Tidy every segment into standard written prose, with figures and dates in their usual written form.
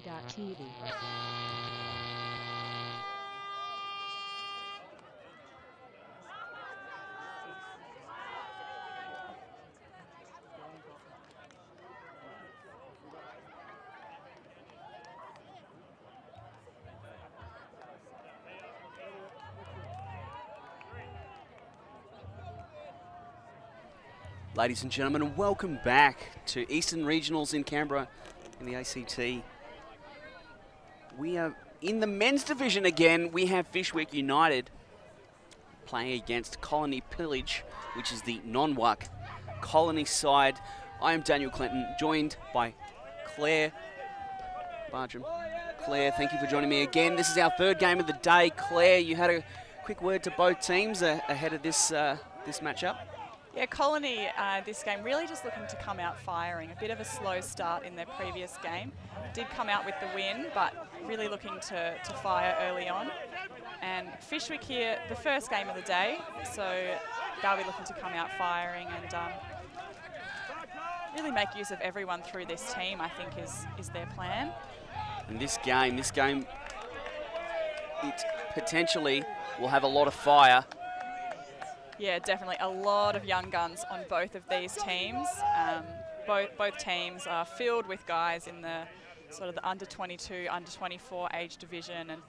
Reality.tv. Ladies and gentlemen, and welcome back to Eastern Regionals in Canberra in the ACT. We are in the men's division again. We have Fyshwick United playing against Colony Pillage, which is the non-WUC Colony side. I am Daniel Clinton, joined by Claire Bartram. Claire, thank you for joining me again. This is our third game of the day. Claire, you had a quick word to both teams ahead of this matchup. Yeah, Colony this game really just looking to come out firing. A bit of a slow start in their previous game. Did come out with the win, but really looking to fire early on. And Fyshwick here, the first game of the day, so they'll be looking to come out firing and really make use of everyone through this team, I think is their plan. And this game, it potentially will have a lot of fire. Yeah, definitely a lot of young guns on both of these teams. Both teams are filled with guys in the sort of the under 22, under 24 age division, and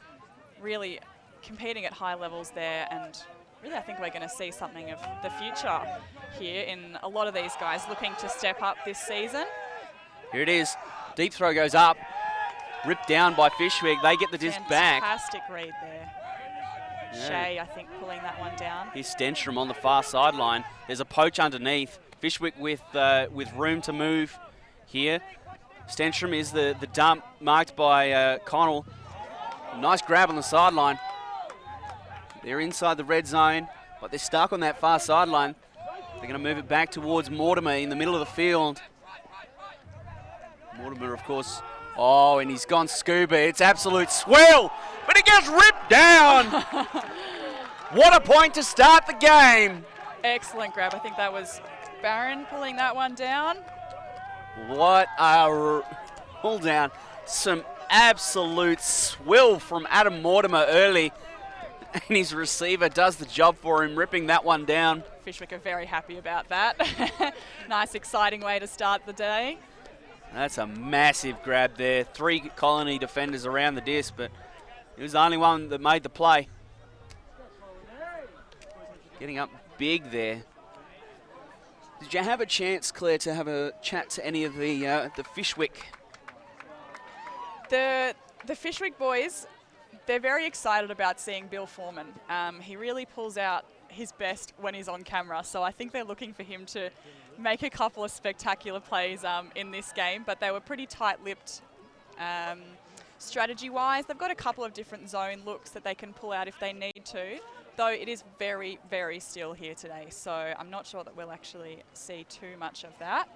really competing at high levels there. And really, I think we're going to see something of the future here in a lot of these guys looking to step up this season. Here it is. Deep throw goes up. Ripped down by Fyshwick. They get the disc back. Fantastic read there. Yeah. Shea, I think, pulling that one down. Here's Stenstrom on the far sideline. There's a poach underneath. Fyshwick with room to move here. Stenstrom is the dump marked by Connell. Nice grab on the sideline. They're inside the red zone, but they're stuck on that far sideline. They're going to move it back towards Mortimer in the middle of the field. Mortimer, of course. Oh, and he's gone scuba. It's absolute swill, but he gets ripped down. What a point to start the game. Excellent grab. I think that was Barron pulling that one down. What a pull down. Some absolute swill from Adam Mortimer early. And his receiver does the job for him, ripping that one down. Fyshwick are very happy about that. Nice, exciting way to start the day. That's a massive grab there. 3 Colony defenders around the disc, but he was the only one that made the play. Getting up big there. Did you have a chance, Claire, to have a chat to any of the Fyshwick? The Fyshwick boys, they're very excited about seeing Bill Foreman. He really pulls out his best when he's on camera, so I think they're looking for him to make a couple of spectacular plays in this game, but they were pretty tight-lipped strategy-wise. They've got a couple of different zone looks that they can pull out if they need to, though it is very, very still here today, so I'm not sure that we'll actually see too much of that.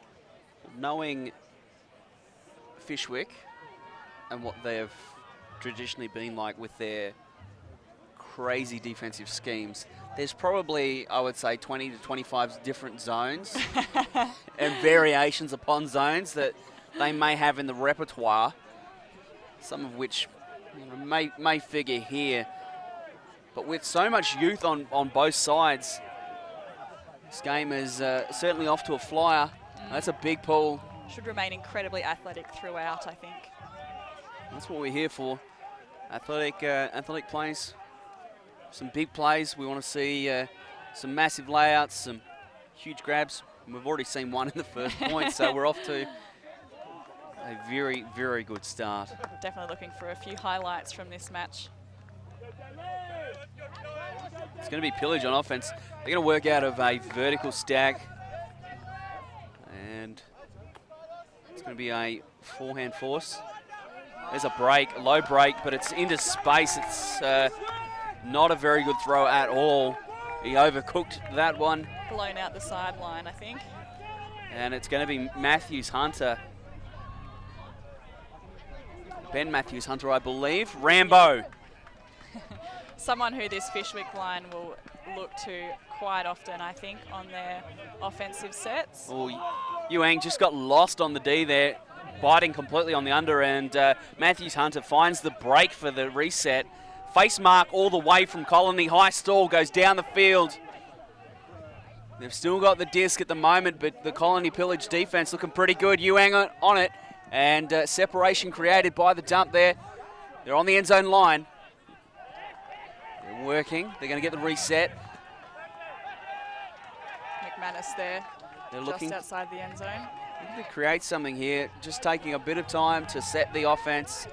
Knowing Fyshwick and what they've traditionally been like with their crazy defensive schemes, there's probably, I would say, 20 to 25 different zones and variations upon zones that they may have in the repertoire, some of which may figure here. But with so much youth on both sides, this game is certainly off to a flyer. That's a big pull. Should remain incredibly athletic throughout, I think. That's what we're here for. Athletic plays. Some big plays. We want to see some massive layouts, some huge grabs. And we've already seen one in the first point, so we're off to a very, very good start. Definitely looking for a few highlights from this match. It's going to be Pillage on offense. They're going to work out of a vertical stack. And it's going to be a forehand force. There's a break, a low break, but it's into space. It's not a very good throw at all. He overcooked that one. Blown out the sideline, I think. And it's going to be Matthews Hunter. Ben Matthews Hunter, I believe. Rambo. Someone who this Fyshwick line will look to quite often, I think, on their offensive sets. Oh, Yuang just got lost on the D there. biting completely on the under, and Matthews Hunter finds the break for the reset. Face mark all the way from Colony. High stall goes down the field. They've still got the disc at the moment, but the Colony Pillage defense looking pretty good. Yuang on it, and separation created by the dump there. They're on the end zone line. They're working. They're going to get the reset. McManus there, They're just looking outside the end zone. to create something here, just taking a bit of time to set the offense.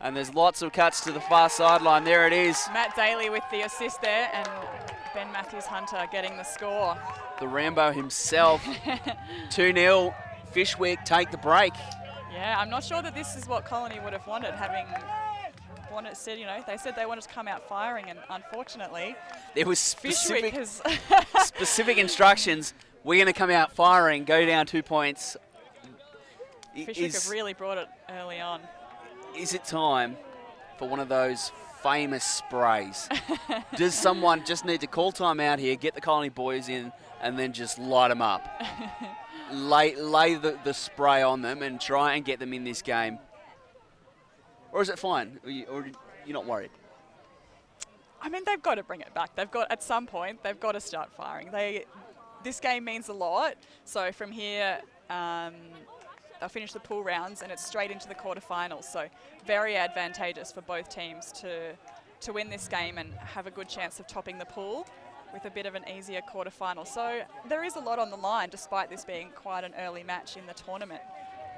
And there's lots of cuts to the far sideline. There it is. Matt Daly with the assist there, and Ben Matthews Hunter getting the score. The Rambo himself. 2-0. Fyshwick take the break. Yeah, I'm not sure that this is what Colony would have wanted, having said, they said they wanted to come out firing, and unfortunately, There was Fyshwick specific, has specific instructions. We're going to come out firing, go down 2 points. Fyshwick have really brought it early on. Is it time for one of those famous sprays? Does someone just need to call time out here, get the Colony boys in, and then just light them up? lay the spray on them and try and get them in this game? Or is it fine? Or you're not worried? I mean, they've got to bring it back. At some point, they've got to start firing. This game means a lot. So from here, they'll finish the pool rounds and it's straight into the quarterfinals. So very advantageous for both teams to win this game and have a good chance of topping the pool with a bit of an easier quarterfinal. So there is a lot on the line, despite this being quite an early match in the tournament.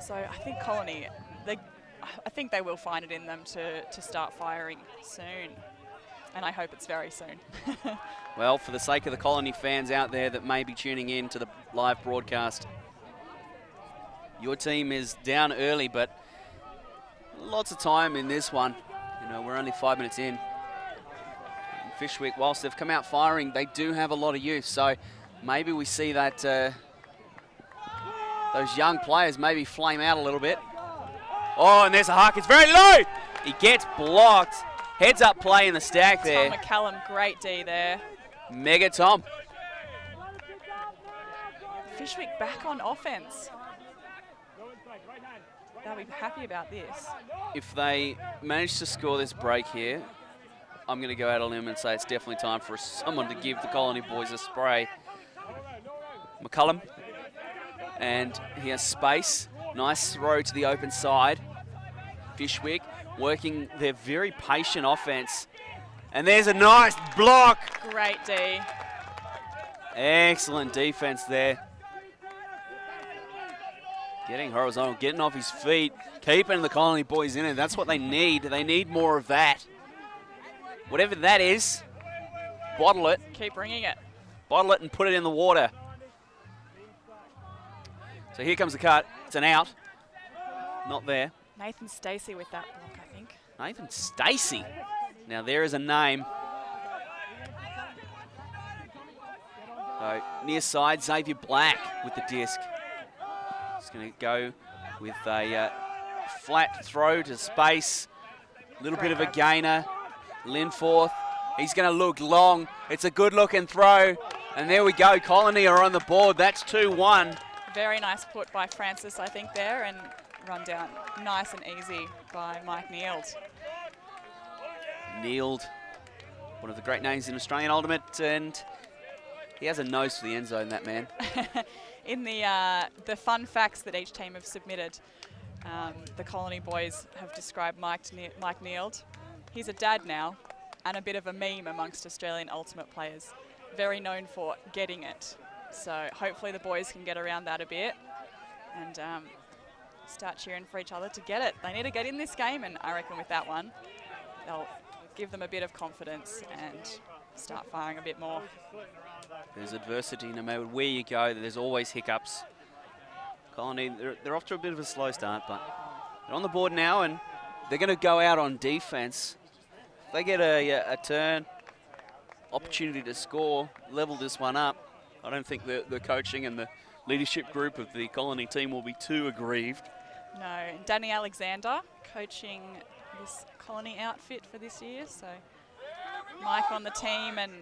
So I think Colony, I think they will find it in them to start firing soon. And I hope it's very soon. Well, for the sake of the Colony fans out there that may be tuning in to the live broadcast, your team is down early, but lots of time in this one. We're only 5 minutes in. And Fyshwick, whilst they've come out firing, they do have a lot of youth. So maybe we see that those young players maybe flame out a little bit. Oh, and there's a huck. It's very low. He gets blocked. Heads up play in the stack there. Tom McCallum, great D there. Mega Tom. Fyshwick back on offense. They'll be happy about this. If they manage to score this break here, I'm going to go out on a limb and say it's definitely time for someone to give the Colony boys a spray. McCullum, and he has space. Nice throw to the open side. Fyshwick working their very patient offense. And there's a nice block. Great D. Excellent defense there. Getting horizontal, getting off his feet, keeping the Colony boys in it. That's what they need. They need more of that. Whatever that is, bottle it. Keep bringing it. Bottle it and put it in the water. So here comes the cut. It's an out. Not there. Nathan Stacey with that block, I think. Nathan Stacey. Now there is a name. So near side, Xavier Black with the disc. He's going to go with a flat throw to space. A little bit of a gainer. Linforth. He's going to look long. It's a good looking throw. And there we go. Colony are on the board. That's 2-1. Very nice put by Francis, I think, there, and run down nice and easy by Mike Neild. Neild, one of the great names in Australian Ultimate, and he has a nose for the end zone, that man. In the fun facts that each team have submitted, the Colony boys have described Mike Neild. He's a dad now and a bit of a meme amongst Australian Ultimate players. Very known for getting it. So hopefully the boys can get around that a bit and start cheering for each other to get it. They need to get in this game, and I reckon with that one, they'll give them a bit of confidence and start firing a bit more. There's adversity no matter where you go. There's always hiccups. Colony, they're off to a bit of a slow start, but they're on the board now, and they're going to go out on defense. If they get a turn, opportunity to score, level this one up, I don't think the coaching and the leadership group of the Colony team will be too aggrieved. No, Danny Alexander coaching this Colony outfit for this year. So Mike on the team and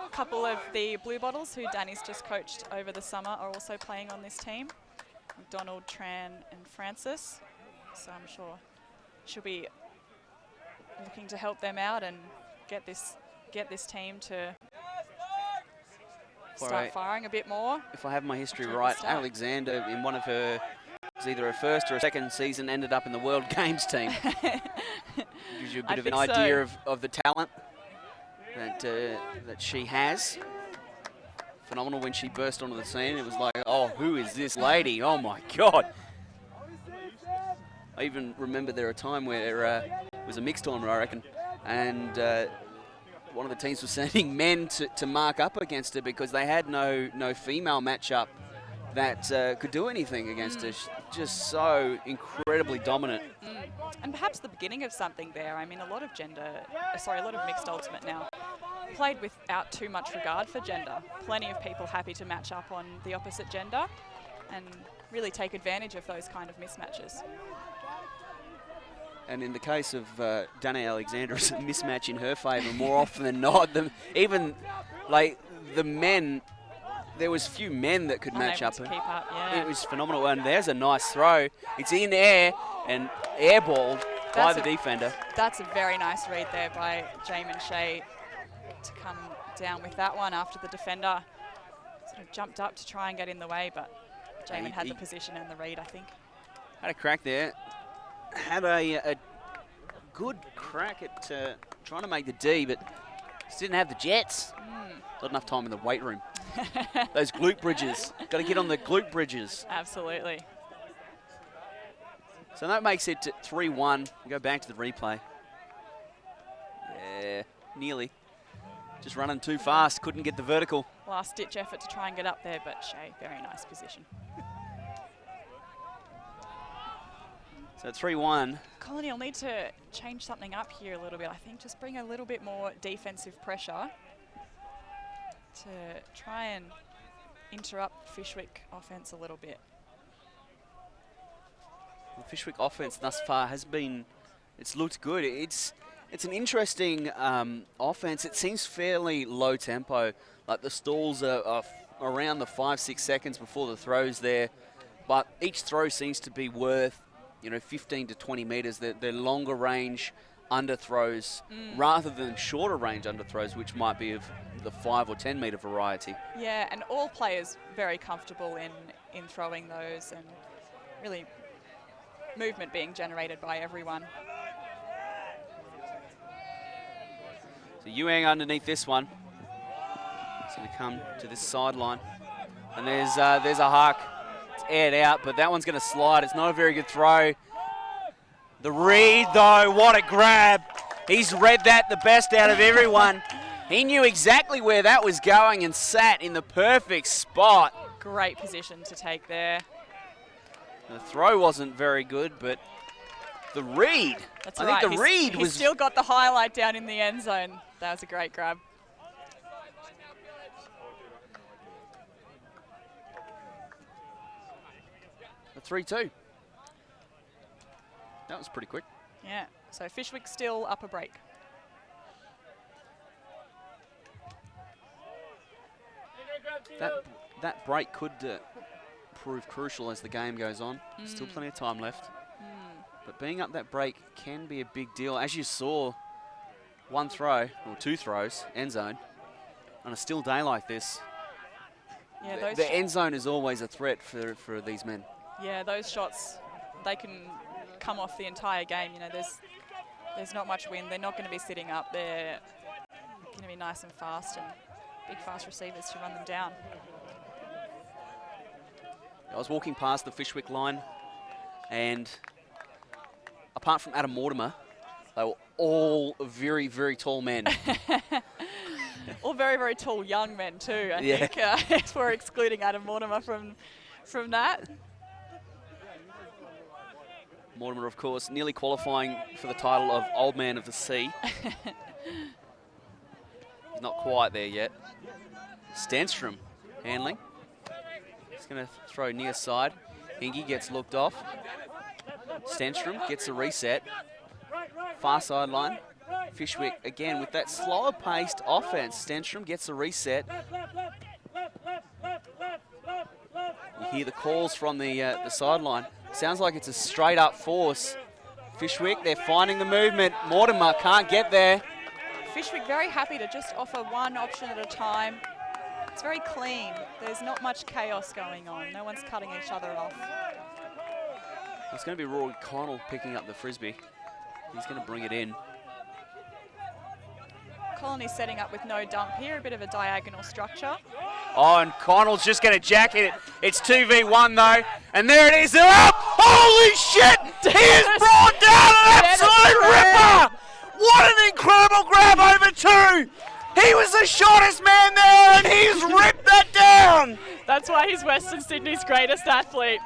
a couple of the Blue Bottles who Danny's just coached over the summer are also playing on this team. McDonald, Tran, and Francis. So I'm sure she'll be looking to help them out and get this team to start firing a bit more. If I have my history right, Alexander in one of her, it was either her first or her second season, ended up in the World Games team. Gives you a bit of an idea of the talent that she has. Phenomenal when she burst onto the scene. It was like, oh, who is this lady? Oh my God. I even remember there a time where it was a mixed tournament, I reckon, and one of the teams was sending men to mark up against her because they had no female matchup that could do anything against her. Just so incredibly dominant. And perhaps the beginning of something there. I mean, a lot of mixed ultimate now played without too much regard for gender. Plenty of people happy to match up on the opposite gender and really take advantage of those kind of mismatches. And in the case of Dana Alexander, it's a mismatch in her favour more often than not. Even like the men, there was few men that could match up. To keep up, yeah. It was phenomenal. And there's a nice throw. It's in air and airballed by the defender. That's a very nice read there by Jamin Shea to come down with that one after the defender sort of jumped up to try and get in the way, but Jamin had the position and the read, I think. Had a crack there. Had a good crack at trying to make the D, but just didn't have the jets. Not enough time in the weight room. Those glute bridges. Got to get on the glute bridges. Absolutely. So that makes it 3-1. We go back to the replay. Yeah, nearly. Just running too fast. Couldn't get the vertical. Last-ditch effort to try and get up there, but Shea, very nice position. So 3-1. Colony will need to change something up here a little bit. I think just bring a little bit more defensive pressure to try and interrupt Fyshwick offense a little bit. The Fyshwick offense thus far has been, it's looked good. It's an interesting offense. It seems fairly low tempo. Like the stalls are around the 5-6 seconds before the throws there. But each throw seems to be worth 15 to 20 metres. They're longer range underthrows rather than shorter range underthrows, which might be of the 5 or 10 metre variety. Yeah, and all players very comfortable in throwing those, and really movement being generated by everyone. So Yuang underneath this one. It's going to come to this sideline. And there's a huck. It's aired out, but that one's going to slide. It's not a very good throw. The read, though, what a grab. He's read that the best out of everyone. He knew exactly where that was going and sat in the perfect spot. Great position to take there. The throw wasn't very good, but the read. That's right. I think the read was... He's still got the highlight down in the end zone. That was a great grab. The 3-2. That was pretty quick. Yeah, so Fyshwick still up a break. That break could prove crucial as the game goes on. Still plenty of time left. But being up that break can be a big deal. As you saw, one throw, or two throws, end zone, on a still day like this. Yeah, the end zone is always a threat for these men. Yeah, those shots, they can come off the entire game. There's not much wind. They're not going to be sitting up. They're going to be nice and fast, and big fast receivers to run them down. I was walking past the Fyshwick line, and apart from Adam Mortimer, they were all very, very tall men. All very, very tall young men too, I think, if we're excluding Adam Mortimer from that. Mortimer, of course, nearly qualifying for the title of Old Man of the Sea. He's not quite there yet. Stenstrom handling. He's going to throw near side. Hingy gets looked off. Stenstrom gets a reset. Far sideline. Fyshwick again with that slower paced offense. Stenstrom gets a reset. hear the calls from the sideline. Sounds like it's a straight up force. Fyshwick, they're finding the movement. Mortimer can't get there. Fyshwick very happy to just offer one option at a time. It's very clean. There's not much chaos going on. No one's cutting each other off. It's going to be Rory Connell picking up the frisbee. He's going to bring it in. Colony's setting up with no dump here, a bit of a diagonal structure. Oh, and Connell's just going to jacket it. It's 2v1 though, and there it is. They're up. Holy shit! He has brought down an absolute ripper! What an incredible grab over two! He was the shortest man there, and he's ripped that down! That's why he's Western Sydney's greatest athlete.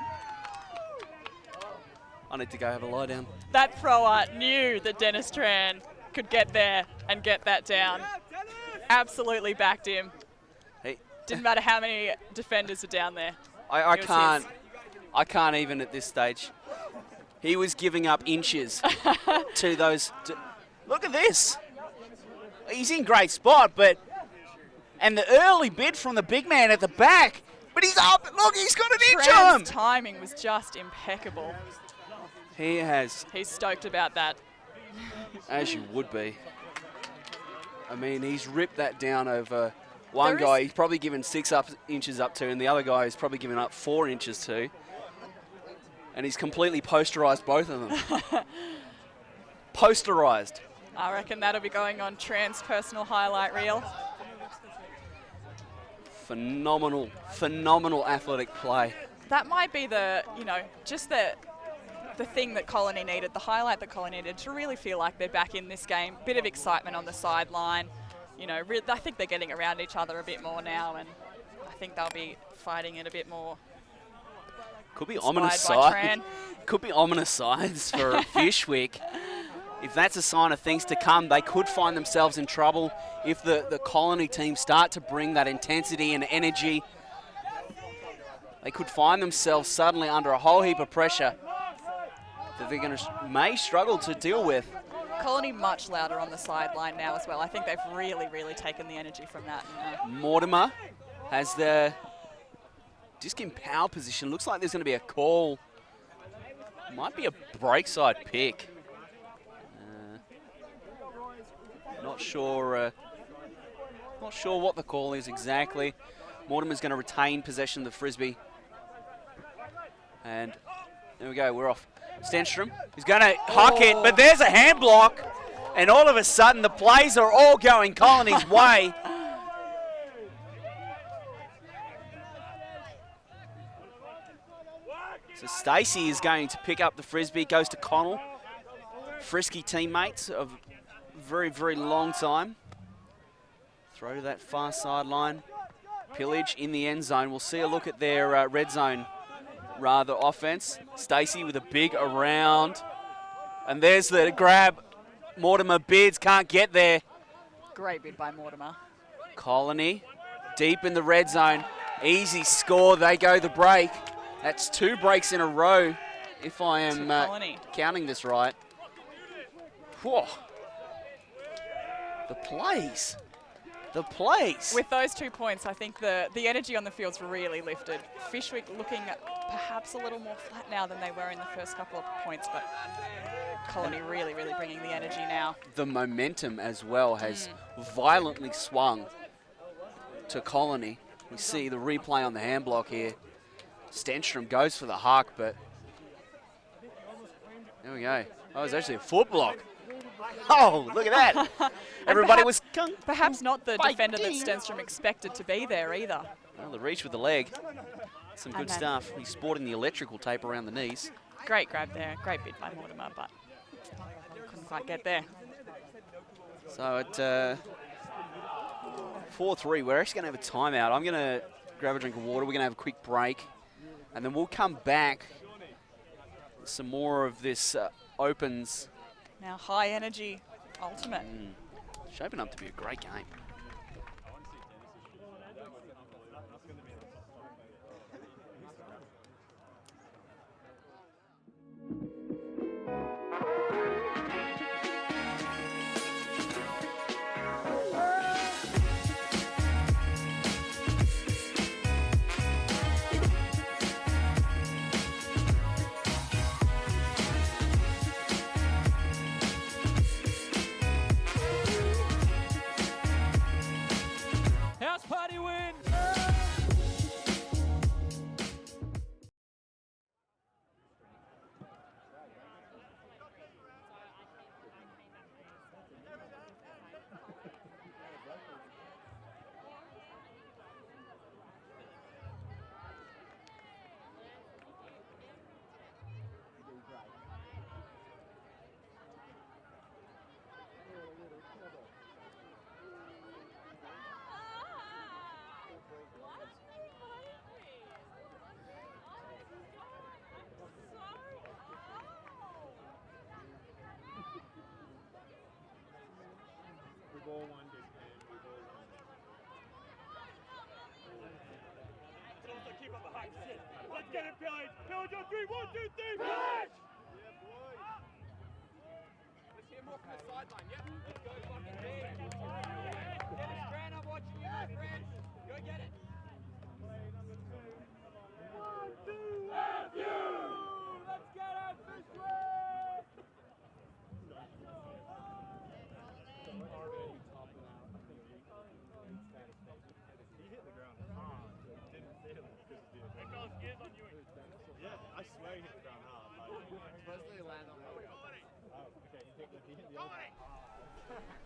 I need to go have a lie down. That thrower knew that Dennis Tran could get there and get that down. Absolutely backed him. Hey. Didn't matter how many defenders were down there. I can't even at this stage. He was giving up inches to those. Look at this. He's in great spot, and the early bid from the big man at the back, but he's up. Look, he's got an inch on him. Tran's timing was just impeccable. He has. He's stoked about that. As you would be. I mean, he's ripped that down over one guy. He's probably given 6 inches up to, and the other guy is probably given up 4 inches to. And he's completely posterized both of them. Posterized. I reckon that'll be going on Tran's personal highlight reel. Phenomenal, phenomenal athletic play. That might be just the thing that Colony needed, the highlight that Colony needed to really feel like they're back in this game. Bit of excitement on the sideline. I think they're getting around each other a bit more now, and I think they'll be fighting it a bit more. Could be ominous sides. Could be ominous sides for Fyshwick. If that's a sign of things to come, they could find themselves in trouble if the Colony team start to bring that intensity and energy. They could find themselves suddenly under a whole heap of pressure that they're may struggle to deal with. Colony much louder on the sideline now as well. I think they've really, really taken the energy from that. Mortimer has the disc in power position. Looks like there's going to be a call. Might be a breakside pick. Not sure what the call is exactly. Mortimer's going to retain possession of the frisbee. And there we go, we're off. Stenstrom is going to huck it, but there's a hand block. And all of a sudden, the plays are all going Colony's way. So Stacey is going to pick up the frisbee, goes to Connell. Frisky teammates of very, very long time. Throw to that far sideline. Pillage in the end zone. We'll see a look at their red zone offense. Stacey with a big around. And there's the grab. Mortimer bids, can't get there. Great bid by Mortimer. Colony deep in the red zone. Easy score, they go the break. That's 2 breaks in a row, if I am counting this right. Whoa. The plays. With those 2 points, I think the energy on the field's really lifted. Fyshwick looking perhaps a little more flat now than they were in the first couple of points, but Colony really, really bringing the energy now. The momentum as well has violently swung to Colony. We see the replay on the hand block here. Stenstrom goes for the huck, but there we go. Oh, it was actually a foot block. Oh, look at that. Everybody was... Perhaps not the defender that Stenstrom expected to be there either. Well, the reach with the leg. Some good stuff. He's sporting the electrical tape around the knees. Great grab there. Great bid by Mortimer, but couldn't quite get there. So at 4-3, we're actually going to have a timeout. I'm going to grab a drink of water. We're going to have a quick break. And then we'll come back. Some more of this opens. Now high energy ultimate. Shaping up to be a great game. I swear he hit the ground hard.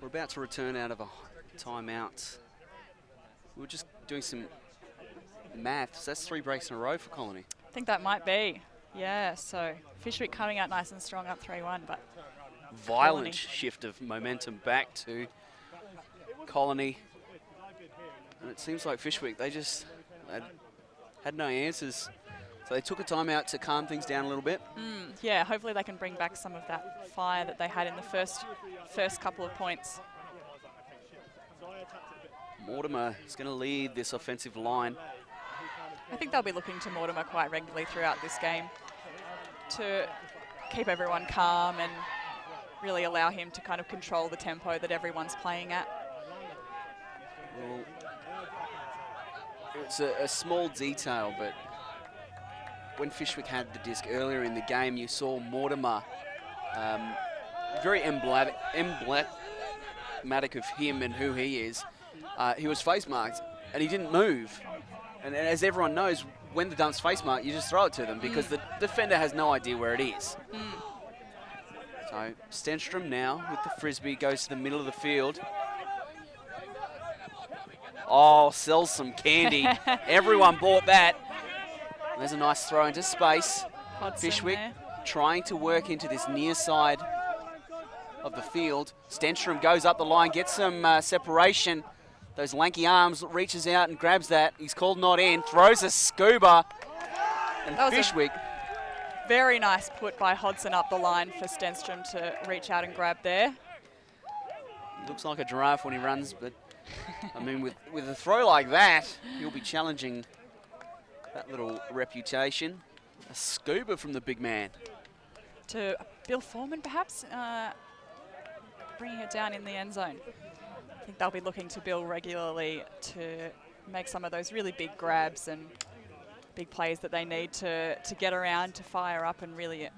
We're about to return out of a timeout. We were just doing some maths. That's 3 breaks in a row for Colony. I think that might be. Yeah, so Fyshwick coming out nice and strong up 3-1, but Violent Colony. shift of momentum back to Colony. And it seems like Fyshwick, they just had no answers. So they took a timeout to calm things down a little bit. Yeah, hopefully they can bring back some of that fire that they had in the first couple of points. Mortimer is going to lead this offensive line. I think they'll be looking to Mortimer quite regularly throughout this game to keep everyone calm and really allow him to kind of control the tempo that everyone's playing at. Well, it's a small detail, but when Fyshwick had the disc earlier in the game, you saw Mortimer, very emblematic of him and who he is. He was face marked and he didn't move. And as everyone knows, when the dump's face marked, you just throw it to them because the defender has no idea where it is. So Stenstrom now with the frisbee goes to the middle of the field. Oh, sells some candy. Everyone bought that. There's a nice throw into space. Hodson Fyshwick there. trying to work into this near side of the field. Stenstrom goes up the line, gets some separation. Those lanky arms, reaches out and grabs that. He's called not in, throws a scuba. And That was a Fyshwick, Very nice put by Hodson up the line for Stenstrom to reach out and grab there. he looks like a giraffe when he runs, but I mean, with a throw like that, he'll be challenging that little reputation. A scuba from the big man. To Bill Foreman, perhaps, bringing it down in the end zone. I think they'll be looking to Bill regularly to make some of those really big grabs and big plays that they need to get around, to fire up and really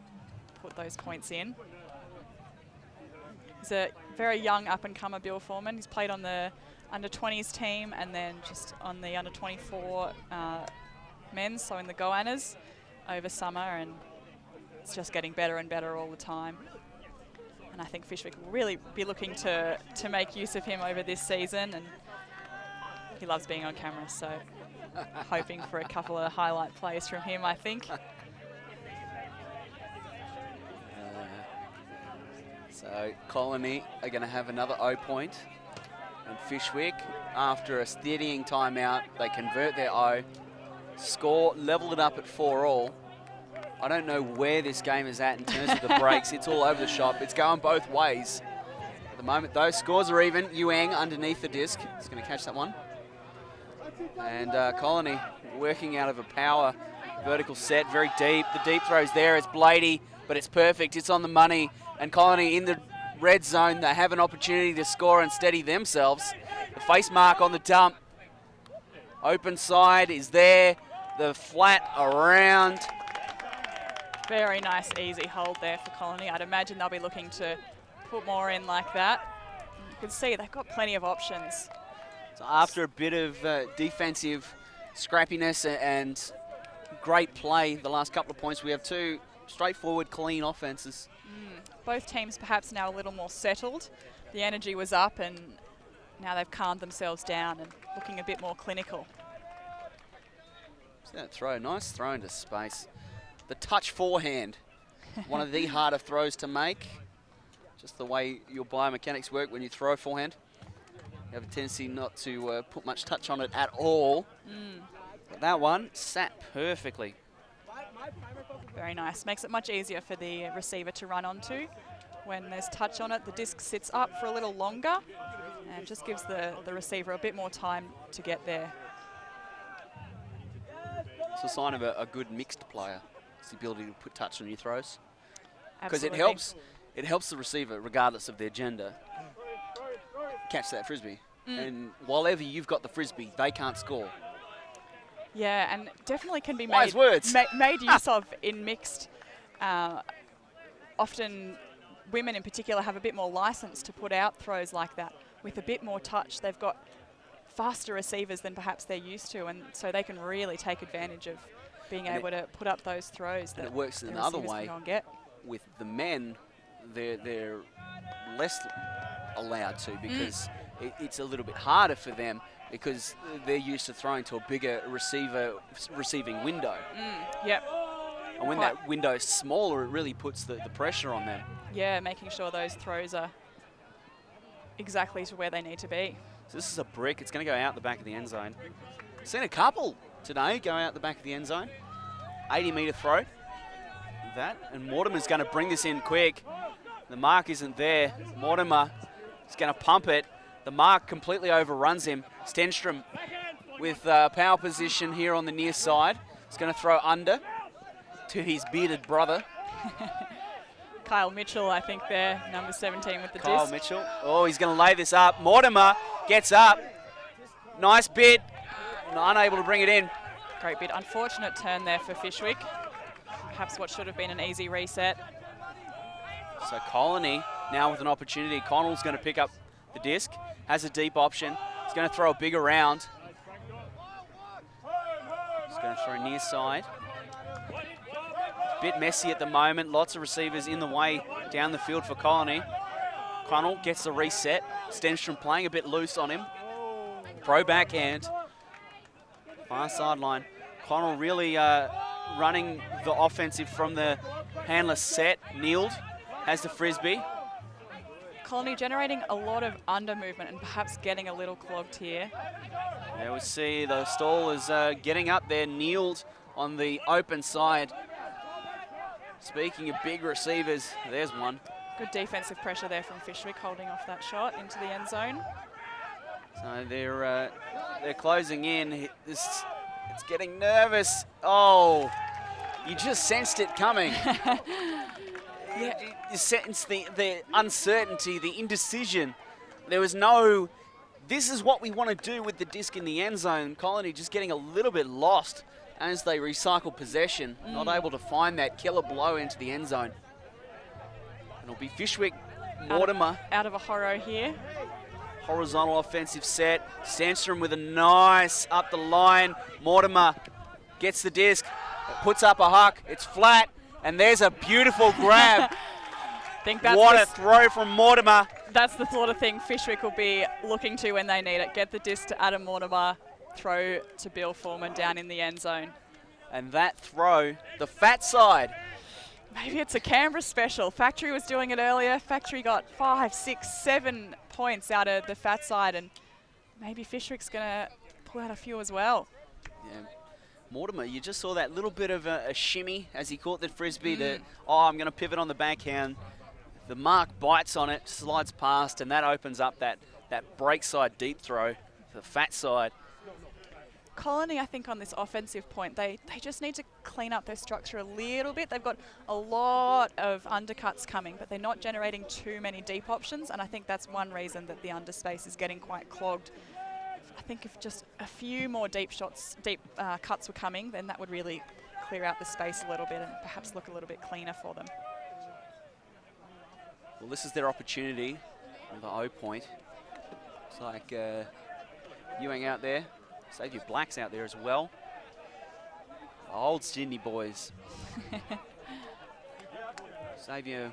put those points in. He's a very young up-and-comer, Bill Foreman. He's played on the under-20s team and then just on the under-24 men's, so in the Goannas over summer, and it's just getting better and better all the time. And I think Fyshwick will really be looking to make use of him over this season, and he loves being on camera, so hoping for a couple of highlight plays from him, I think. So Colony are going to have another O point, and Fyshwick, after a steadying timeout, they convert their O, score, level it up at 4-all. I don't know where this game is at in terms of the breaks. It's all over the shop. It's going both ways. At the moment, though, scores are even. Yuang underneath the disc. He's going to catch that one. And Colony working out of a power vertical set, very deep. The deep throw's there. It's Blady, but it's perfect. It's on the money. And Colony in the red zone. They have an opportunity to score and steady themselves. The face mark on the dump. Open side is there. The flat around. Very nice, easy hold there for Colony. I'd imagine they'll be looking to put more in like that. You can see they've got plenty of options. So after a bit of defensive scrappiness and great play the last couple of points, we have two straightforward, clean offenses. Both teams perhaps now a little more settled. The energy was up and now they've calmed themselves down and looking a bit more clinical. See that throw, nice throw into space. The touch forehand, one of the harder throws to make. Just the way your biomechanics work when you throw forehand. You have a tendency not to put much touch on it at all. But that one sat perfectly. Very nice. Makes it much easier for the receiver to run onto. When there's touch on it, the disc sits up for a little longer and just gives the receiver a bit more time to get there. It's a sign of a good mixed player. is the ability to put touch on your throws. Because Absolutely. it helps the receiver, regardless of their gender, catch that frisbee. And while ever you've got the frisbee, they can't score. Yeah, and definitely can be Wise words. made use of in mixed. Often women in particular have a bit more license to put out throws like that. With a bit more touch, they've got faster receivers than perhaps they're used to, and so they can really take advantage of being able to put up those throws. And that it works the another receivers can way. go and get. With the men, they're less allowed to because it's a little bit harder for them because they're used to throwing to a bigger receiving window. Yep. And when that window is smaller, it really puts the pressure on them. Yeah, making sure those throws are exactly to where they need to be. So this is a brick. It's going to go out the back of the end zone. Seen a couple today go out the back of the end zone. 80-metre throw. That. And Mortimer's going to bring this in quick. The mark isn't there. Mortimer is going to pump it. The mark completely overruns him. Stenstrom with power position here on the near side. He's going to throw under to his bearded brother. Kyle Mitchell, I think there, number 17 with the Kyle disc. Mitchell. Oh, he's going to lay this up. Mortimer gets up. Nice bit. Unable to bring it in. Great bit. Unfortunate turn there for Fyshwick. Perhaps what should have been an easy reset. So Colony now with an opportunity. Connell's going to pick up the disc. Has a deep option. He's going to throw a big around. He's going to throw near side. Bit messy at the moment. Lots of receivers in the way down the field for Colony. Connell gets the reset. Stenstrom playing a bit loose on him. Throw backhand. Far sideline. Connell really running the offensive from the handler set. Kneeled. Has the frisbee. Colony generating a lot of under movement and perhaps getting a little clogged here. There we see the stall is getting up there. Kneeled on the open side. Speaking of big receivers, there's one. Good defensive pressure there from Fyshwick, holding off that shot into the end zone. So they're closing in. It's getting nervous. Oh, you just sensed it coming. Yeah. You sensed the uncertainty, the indecision. There was no, this is what we want to do with the disc in the end zone. Colony just getting a little bit lost as they recycle possession, not able to find that killer blow into the end zone. It'll be Fyshwick, Mortimer. Out of a horror here. Horizontal offensive set. Stenstrom with a nice up the line. Mortimer gets the disc, puts up a huck. It's flat, and there's a beautiful grab. Think that's What a throw from Mortimer. That's the sort of thing Fyshwick will be looking to when they need it. Get the disc to Adam Mortimer, throw to Bill Foreman down in the end zone. And that throw, the fat side. Maybe it's a Canberra special. Factory was doing it earlier. Factory got 5, 6, 7 points out of the fat side, and maybe Fyshwick's going to pull out a few as well. Yeah. Mortimer, you just saw that little bit of a shimmy as he caught the frisbee. I'm going to pivot on the backhand. The mark bites on it, slides past, and that opens up that break side deep throw, the fat side. Colony, I think, on this offensive point, they just need to clean up their structure a little bit. They've got a lot of undercuts coming, but they're not generating too many deep options, and I think that's one reason that the underspace is getting quite clogged. I think if just a few more deep cuts were coming, then that would really clear out the space a little bit and perhaps look a little bit cleaner for them. Well, this is their opportunity on the O point. It's like Ewing out there. Xavier Black's out there as well. Old Sydney boys. Xavier,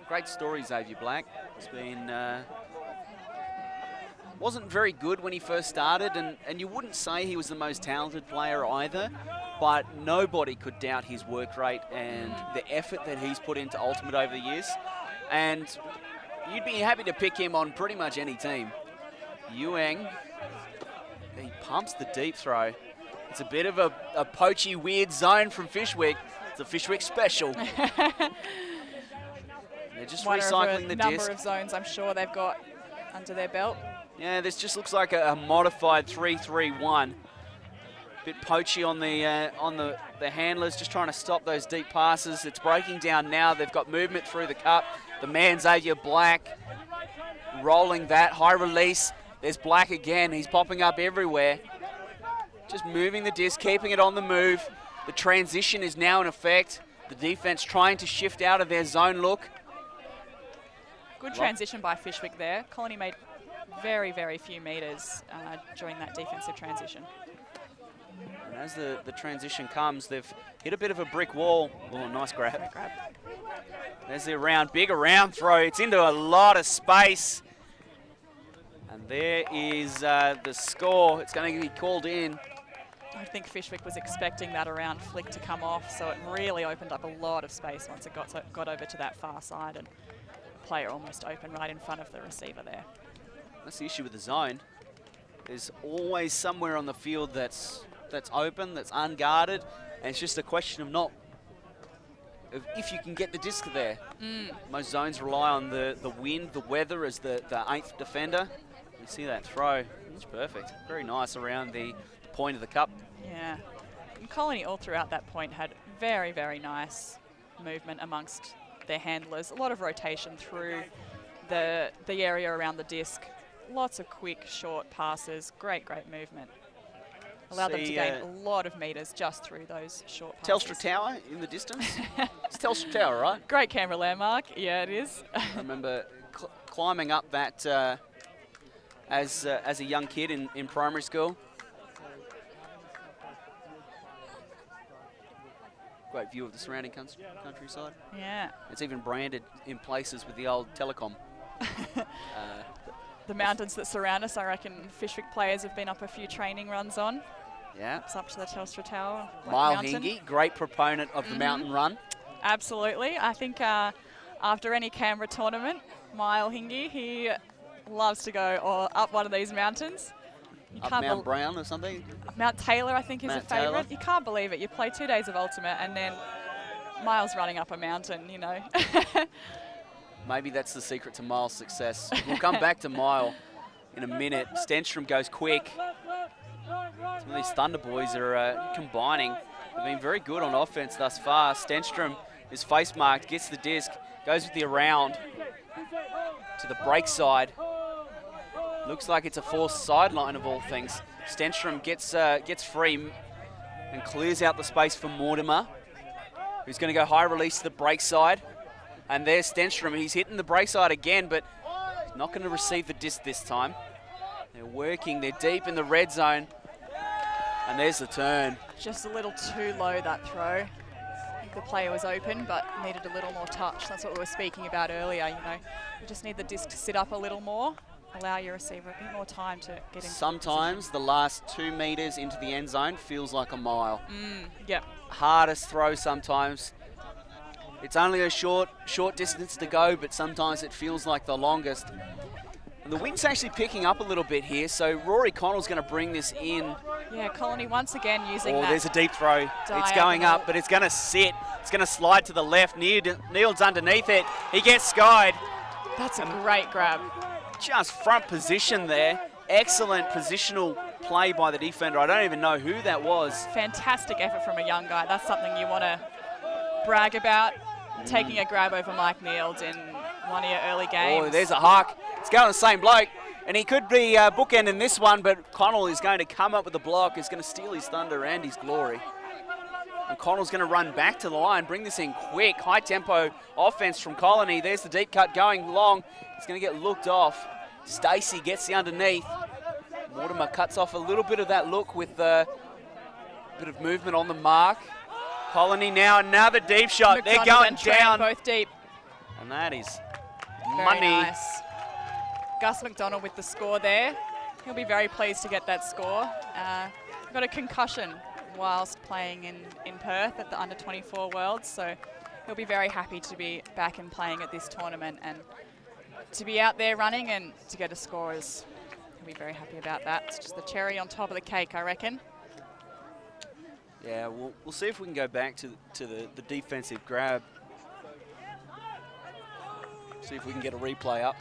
great story, Xavier Black. He's been, wasn't very good when he first started, and you wouldn't say he was the most talented player either, but nobody could doubt his work rate and the effort that he's put into Ultimate over the years. And you'd be happy to pick him on pretty much any team. Ewing. He pumps the deep throw. It's a bit of a poachy, weird zone from Fyshwick. It's a Fyshwick special. They're just recycling the disc. Number of zones I'm sure they've got under their belt. Yeah, this just looks like a modified 3-3-1. Bit poachy on the handlers, just trying to stop those deep passes. It's breaking down now. They've got movement through the cup. The man Xavier Black rolling that high release. There's Black again. He's popping up everywhere. Just moving the disc, keeping it on the move. The transition is now in effect. The defense trying to shift out of their zone look. Good transition by Fyshwick there. Colony made very, very few meters during that defensive transition. And as the transition comes, they've hit a bit of a brick wall. Oh, nice grab. Great grab. There's the around, big around throw. It's into a lot of space. And there is the score. It's going to be called in. I think Fyshwick was expecting that around flick to come off, so it really opened up a lot of space once it got over to that far side, and the player almost open right in front of the receiver there. That's the issue with the zone. There's always somewhere on the field that's open, that's unguarded, and it's just a question of if you can get the disc there. Most zones rely on the wind, the weather as the 8th defender. You see that throw. It's perfect. Very nice around the point of the cup. Yeah. And Colony all throughout that point had very, very nice movement amongst their handlers. A lot of rotation through the area around the disc. Lots of quick, short passes. Great, great movement. Allowed them to gain a lot of meters just through those short passes. Telstra Tower in the distance. It's Telstra Tower, right? Great camera landmark. Yeah, it is. I remember climbing up that as a young kid in primary school. Great view of the surrounding countryside. Yeah. It's even branded in places with the old telecom. The mountains that surround us, I reckon Fyshwick players have been up a few training runs on. Yeah. It's up to the Telstra Tower. Mile Hingy, great proponent of the mountain run. Absolutely. I think after any Canberra tournament, Mile Hingy, he loves to go up one of these mountains. Up Mount Brown or something? Mount Taylor, I think, is Mount a favourite. Taylor. You can't believe it. You play 2 days of Ultimate and then Miles running up a mountain, you know. Maybe that's the secret to Miles' success. We'll come back to Mile in a minute. Stenstrom goes quick. Some of these Thunder boys are combining. They've been very good on offense thus far. Stenstrom is face marked, gets the disc, goes with the around to the break side. Looks like it's a forced sideline of all things. Stenstrom gets free and clears out the space for Mortimer, who's going to go high release to the break side. And there's Stenstrom. He's hitting the break side again, but not going to receive the disc this time. They're working. They're deep in the red zone. And there's the turn. Just a little too low, that throw. I think the player was open, but needed a little more touch. That's what we were speaking about earlier, you know. You just need the disc to sit up a little more. Allow your receiver a bit more time to get in. Sometimes the last 2 meters into the end zone feels like a mile. Yep. Hardest throw sometimes. It's only a short distance to go, but sometimes it feels like the longest. And the wind's actually picking up a little bit here, so Rory Connell's going to bring this in. Yeah, Colony once again using that. Oh, there's a deep throw. Diagonal. It's going up, but it's going to sit. It's going to slide to the left. Neil's underneath it. He gets skied. That's a great grab. Just front position there. Excellent positional play by the defender. I don't even know who that was. Fantastic effort from a young guy. That's something you want to brag about. Taking a grab over Mike Neald in one of your early games. Oh, there's a hawk. It's going to the same bloke. And he could be bookending this one, but Connell is going to come up with the block. He's going to steal his thunder and his glory. And Connell's going to run back to the line, bring this in quick. High tempo offense from Colony. There's the deep cut going long. It's going to get looked off. Stacey gets the underneath. Mortimer cuts off a little bit of that look with a bit of movement on the mark. Colony now another deep shot. They're going down. Both deep. And that is Very money. nice. Gus McDonald with the score there. He'll be very pleased to get that score. Got a concussion whilst playing in Perth at the Under-24 Worlds, so he'll be very happy to be back and playing at this tournament, and to be out there running and to get a score he'll be very happy about that. It's just the cherry on top of the cake, I reckon. Yeah, we'll see if we can go back to the defensive grab. See if we can get a replay up.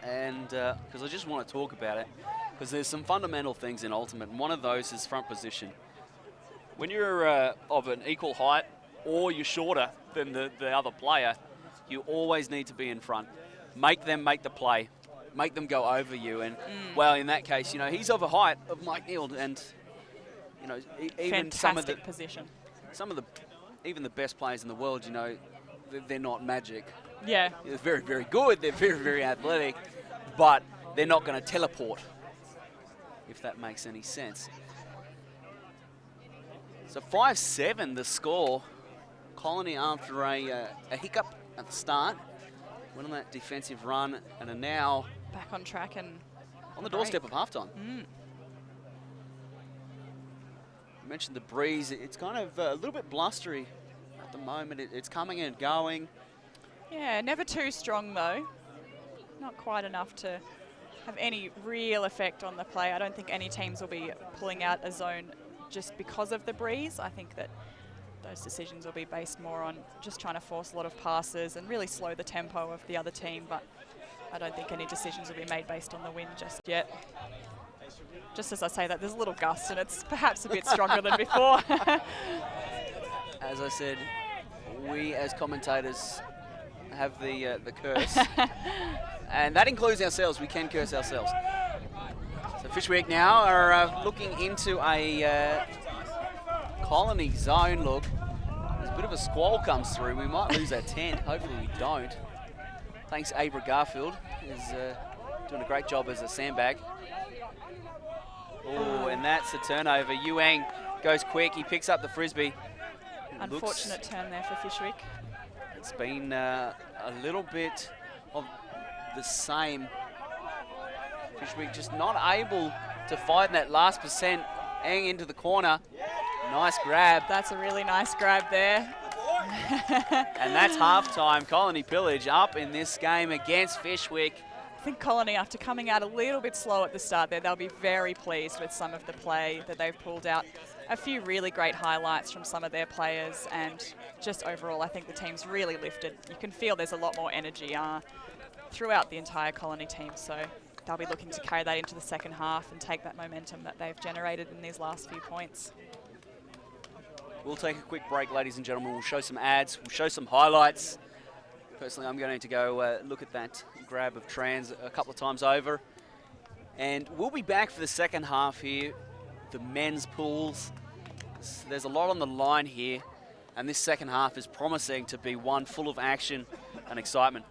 And because I just want to talk about it, because there's some fundamental things in Ultimate, and one of those is front position. when you're of an equal height or you're shorter than the other player, you always need to be in front. Make them make the play. Make them go over you. And, well, in that case, you know, he's of a height of Mike Neal. And, you know, even Fantastic position. Even the best players in the world, you know, they're not magic. Yeah. They're very, very good. They're very, very athletic. But they're not going to teleport, if that makes any sense. So 5-7 the score. Colony after a hiccup at the start. Went on that defensive run and are now back on track and on the doorstep of halftime. You mentioned the breeze. It's kind of a little bit blustery at the moment. It's coming and going. Yeah, never too strong though. Not quite enough to have any real effect on the play. I don't think any teams will be pulling out a zone just because of the breeze. I think that those decisions will be based more on just trying to force a lot of passes and really slow the tempo of the other team, but I don't think any decisions will be made based on the wind just yet. Just as I say that, there's a little gust and it's perhaps a bit stronger than before. As I said, we as commentators have the curse, and that includes ourselves. We can curse ourselves. So Fyshwick now are looking into a Colony zone look. There's a bit of a squall comes through. We might lose our tent. Hopefully we don't. Thanks, Abra Garfield. He's doing a great job as a sandbag. Oh, and that's a turnover. Yuang goes quick. He picks up the frisbee. Unfortunate turn there for Fyshwick. It's been a little bit of the same. Fyshwick just not able to fight in that last percent. Hang into the corner. Nice grab. That's a really nice grab there. And that's halftime. Colony Pillage up in this game against Fyshwick. I think Colony, after coming out a little bit slow at the start there, they'll be very pleased with some of the play that they've pulled out. A few really great highlights from some of their players, and just overall, I think the team's really lifted. You can feel there's a lot more energy throughout the entire Colony team, so they'll be looking to carry that into the second half and take that momentum that they've generated in these last few points. We'll take a quick break, ladies and gentlemen. We'll show some ads. We'll show some highlights. Personally, I'm going to go look at that grab of Trans a couple of times over. And we'll be back for the second half here. The men's pools. There's a lot on the line here. And this second half is promising to be one full of action and excitement.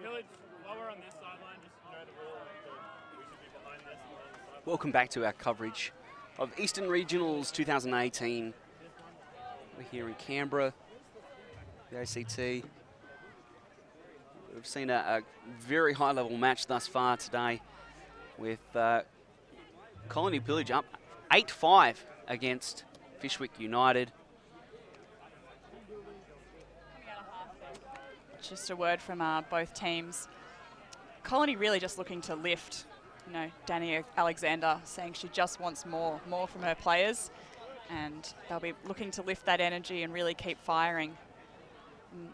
Pillage, while we're on this sideline, just know the rule. We should be behind this and on the sideline. Welcome back to our coverage of Eastern Regionals 2018. We're here in Canberra, the ACT. We've seen a very high-level match thus far today with Colony Pillage up 8-5 against Fyshwick United. Just a word from both teams. Colony really just looking to lift. You know, Danny Alexander saying she just wants more from her players, and they'll be looking to lift that energy and really keep firing. And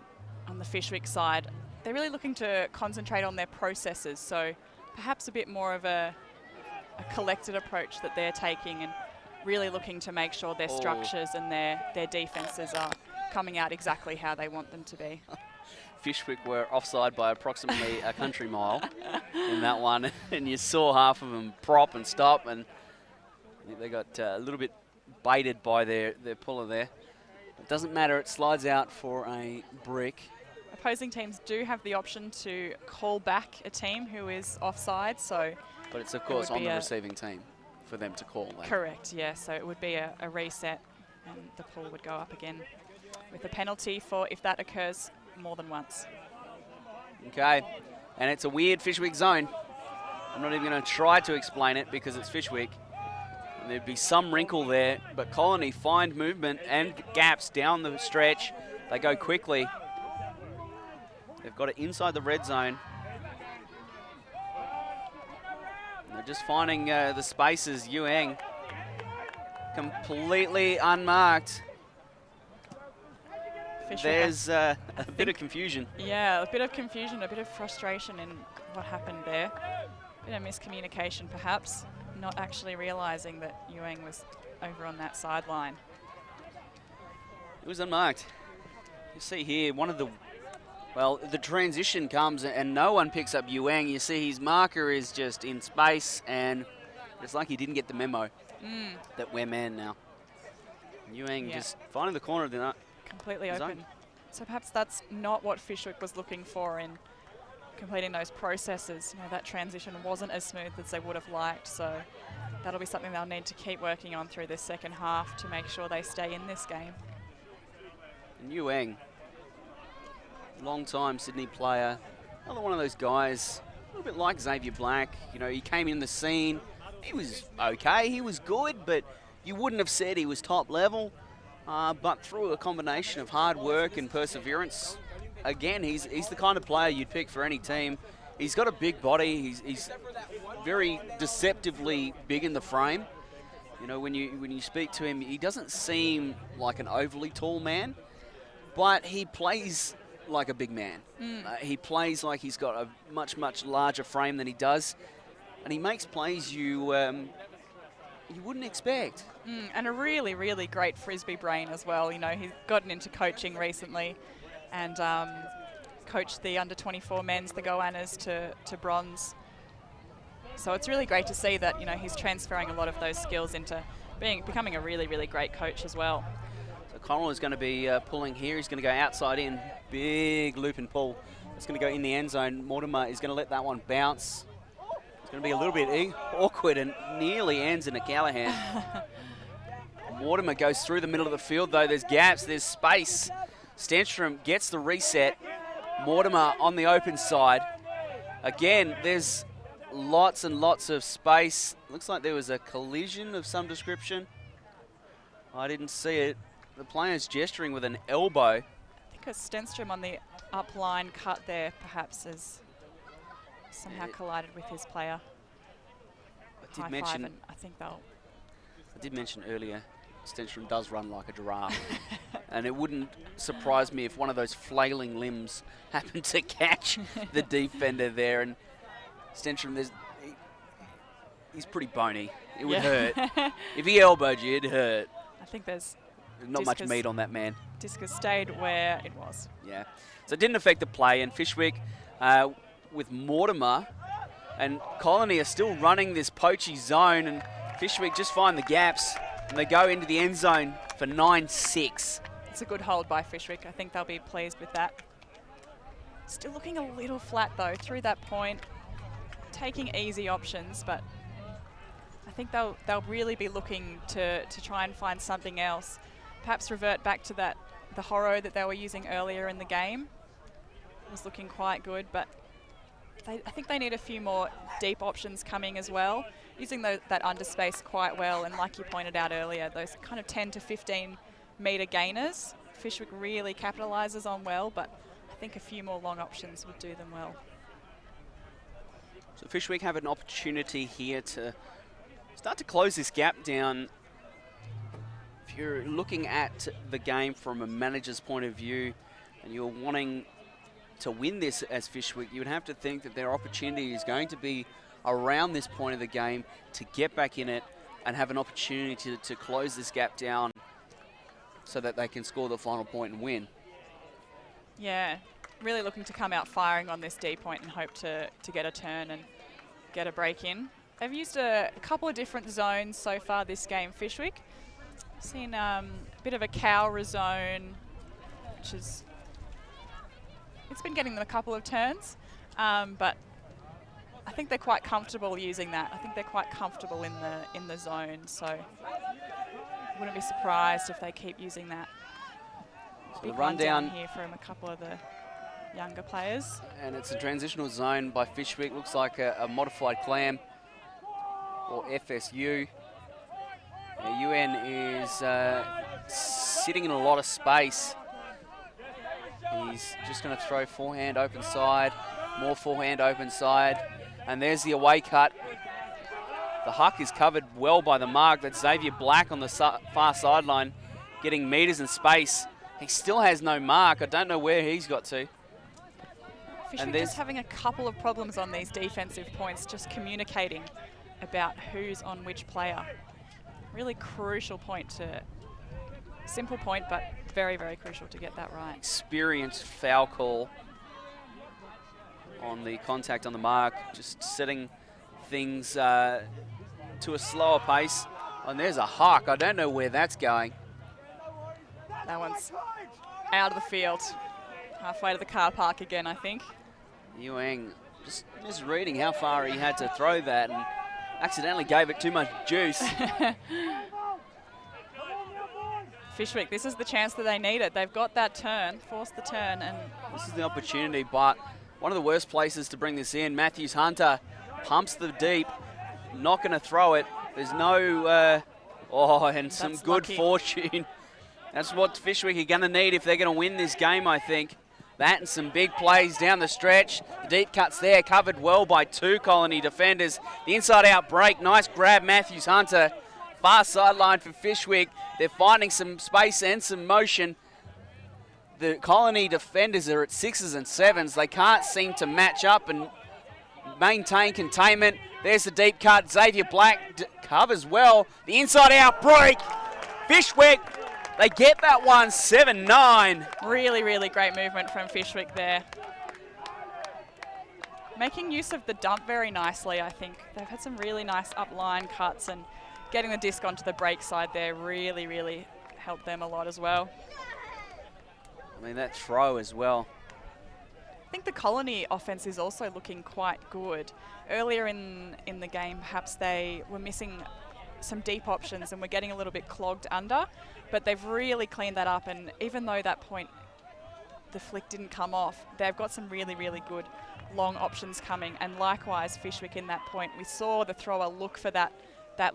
on the Fyshwick side, they're really looking to concentrate on their processes, so perhaps a bit more of a collected approach that they're taking, and really looking to make sure their structures and their defences are coming out exactly how they want them to be. Fyshwick were offside by approximately a country mile in that one, and you saw half of them prop and stop, and they got a little bit baited by their puller there. It doesn't matter, it slides out for a brick. Opposing teams do have the option to call back a team who is offside, so... But it's of course on the receiving team for them to call that. Correct, yeah, so it would be a reset, and the pull would go up again with a penalty for if that occurs more than once. Okay, and it's a weird Fyshwick zone. I'm not even going to try to explain it because it's Fyshwick. And there'd be some wrinkle there, but Colony find movement and gaps down the stretch. They go quickly. They've got it inside the red zone. And they're just finding the spaces. Yuang completely unmarked. Fyshwick, there's a bit of confusion. Yeah, a bit of confusion, a bit of frustration in what happened there. A bit of miscommunication perhaps, not actually realising that Yuang was over on that sideline. It was unmarked. You see here, the transition comes and no one picks up Yuang. You see his marker is just in space, and it's like he didn't get the memo that we're man now. Yuang just finding the corner of the completely open. So perhaps that's not what Fyshwick was looking for in completing those processes. You know, that transition wasn't as smooth as they would have liked, so that'll be something they'll need to keep working on through this second half to make sure they stay in this game. And Yuang, long-time Sydney player, another one of those guys, a little bit like Xavier Black. You know, he came in the scene, he was okay, he was good, but you wouldn't have said he was top level. But through a combination of hard work and perseverance, again, he's the kind of player you'd pick for any team. He's got a big body. He's very deceptively big in the frame. You know, when you speak to him, he doesn't seem like an overly tall man, but he plays like a big man. He plays like he's got a much, much larger frame than he does, and he makes plays you wouldn't expect. And a really, really great Frisbee brain as well. You know, he's gotten into coaching recently and coached the under-24 men's, the Goannas, to bronze. So it's really great to see that, you know, he's transferring a lot of those skills into becoming a really, really great coach as well. So Connell is going to be pulling here. He's going to go outside in. Big loop and pull. It's going to go in the end zone. Mortimer is going to let that one bounce. It's going to be a little bit awkward and nearly ends in a Callahan. Mortimer goes through the middle of the field, though. There's gaps, there's space. Stenstrom gets the reset. Mortimer on the open side. Again, there's lots and lots of space. Looks like there was a collision of some description. I didn't see it. The player's gesturing with an elbow. I think a Stenstrom on the up line cut there perhaps has somehow collided with his player. I did mention earlier, Stenstrom does run like a giraffe. And it wouldn't surprise me if one of those flailing limbs happened to catch the defender there. And Stenstrom, he's pretty bony. It would hurt. If he elbowed you, it'd hurt. I think there's not much meat on that man. Disc has stayed where it was. Yeah. So it didn't affect the play. And Fyshwick with Mortimer and Colony are still running this poachy zone. And Fyshwick just find the gaps. And they go into the end zone for 9-6. It's a good hold by Fyshwick. I think they'll be pleased with that. Still looking a little flat though through that point, taking easy options, but I think they'll really be looking to try and find something else. Perhaps revert back to the Horo that they were using earlier in the game. It was looking quite good, but I think they need a few more deep options coming as well, using that underspace quite well, and like you pointed out earlier, those kind of 10 to 15 metre gainers, Fyshwick really capitalises on well, but I think a few more long options would do them well. So Fyshwick have an opportunity here to start to close this gap down. If you're looking at the game from a manager's point of view and you're wanting to win this as Fyshwick, you would have to think that their opportunity is going to be around this point of the game to get back in it and have an opportunity to close this gap down so that they can score the final point and win. Yeah, really looking to come out firing on this D point and hope to get a turn and get a break in. They've used a couple of different zones so far this game, Fyshwick. Seen a bit of a Cowra zone, which is, it's been getting them a couple of turns, but I think they're quite comfortable using that. I think they're quite comfortable in the zone, so wouldn't be surprised if they keep using that. So big the rundown here from a couple of the younger players. And it's a transitional zone by Fyshwick. Looks like a modified clam or FSU. UN is sitting in a lot of space. He's just going to throw forehand open side, more forehand open side, and there's the away cut. The huck is covered well by the mark. That's Xavier Black on the far sideline, getting metres in space. He still has no mark. I don't know where he's got to. Fyshwick just having a couple of problems on these defensive points, just communicating about who's on which player. Really crucial point simple point, but very, very crucial to get that right. Experienced foul call on the contact on the mark, just setting things to a slower pace. And there's a huck. I don't know where that's going. That one's out of the field. Halfway to the car park again, I think. Yuang just misreading how far he had to throw that and accidentally gave it too much juice. Fyshwick, this is the chance that they needed. They've got that turn, forced the turn, and this is the opportunity, but one of the worst places to bring this in. Matthews Hunter pumps the deep, not going to throw it. There's no, and some good fortune. That's what Fyshwick are going to need if they're going to win this game, I think. That and some big plays down the stretch. The deep cuts there, covered well by two Colony defenders. The inside-out break, nice grab, Matthews Hunter. Far sideline for Fyshwick. They're finding some space and some motion. The Colony defenders are at 6s and 7s. They can't seem to match up and maintain containment. There's the deep cut. Xavier Black covers well. The inside-out break. Fyshwick, they get that one, 7-9. Really, really great movement from Fyshwick there. Making use of the dump very nicely, I think. They've had some really nice up-line cuts, and getting the disc onto the break side there really, really helped them a lot as well. I mean, that throw as well. I think the Colony offense is also looking quite good. Earlier in the game, perhaps they were missing some deep options and were getting a little bit clogged under, but they've really cleaned that up, and even though that point the flick didn't come off, they've got some really, really good long options coming, and likewise Fyshwick in that point. We saw the thrower look for that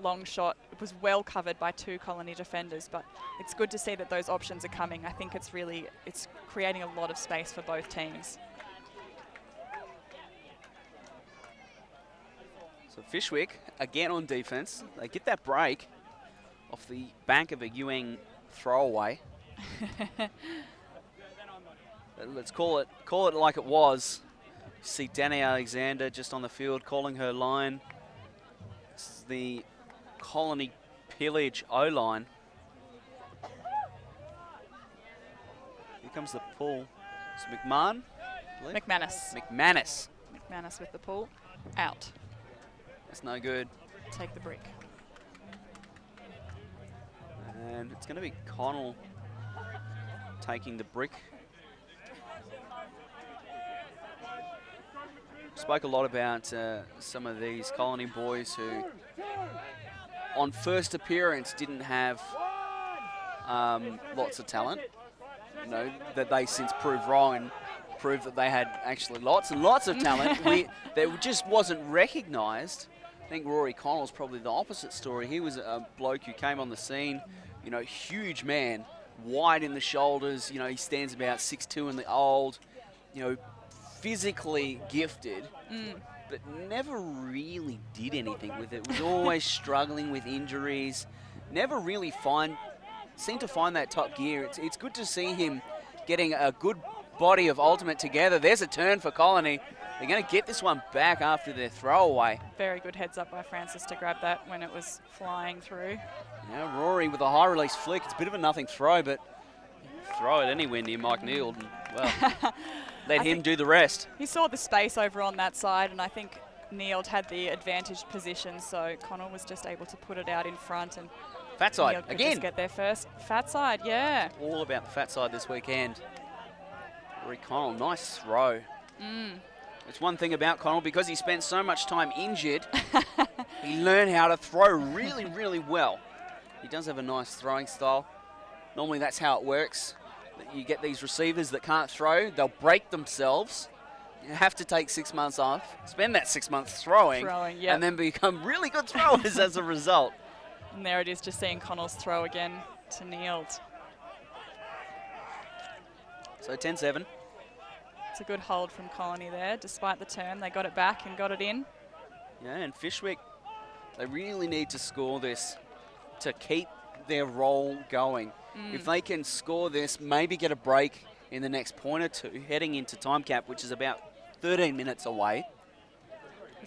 long shot. It was well covered by two Colony defenders, but it's good to see that those options are coming. I think it's creating a lot of space for both teams. So Fyshwick, again on defense, they get that break off the bank of a Ewing throwaway. Let's call it like it was. See Danny Alexander just on the field calling her line. This is the Colony Pillage O-line. Here comes the pull. It's McMahon? McManus with the pull. Out. That's no good. Take the brick. And it's going to be Connell taking the brick. spoke a lot about some of these Colony boys who, on first appearance, didn't have lots of talent. You know, that they since proved wrong and proved that they had actually lots and lots of talent. That just wasn't recognised. I think Rory Connell's probably the opposite story. He was a bloke who came on the scene, you know, huge man, wide in the shoulders. You know, he stands about 6'2" in the old, you know, physically gifted, but never really did anything with it. Was always struggling with injuries. Never really seemed to find that top gear. It's good to see him getting a good body of ultimate together. There's a turn for Colony. They're going to get this one back after their throwaway. Very good heads up by Francis to grab that when it was flying through. Now Rory with a high release flick. It's a bit of a nothing throw, but throw it anywhere near Mike Neild. And, well, let him do the rest. He saw the space over on that side, and I think Neild had the advantaged position, so Connell was just able to put it out in front. And fat side, Neild could again. just get there first. Fat side, yeah. All about the fat side this weekend. Rory Connell, nice throw. It's one thing about Connell, because he spent so much time injured, he learned how to throw really, really well. He does have a nice throwing style. Normally that's how it works. You get these receivers that can't throw, they'll break themselves. You have to take 6 months off, spend that 6 months throwing, yep. and then become really good throwers as a result. And there it is, just seeing Connell's throw again to Neild. So 10-7. It's a good hold from Colony there. Despite the turn, they got it back and got it in. Yeah, and Fyshwick, they really need to score this to keep their roll going. If they can score this, maybe get a break in the next point or two, heading into time cap, which is about 13 minutes away,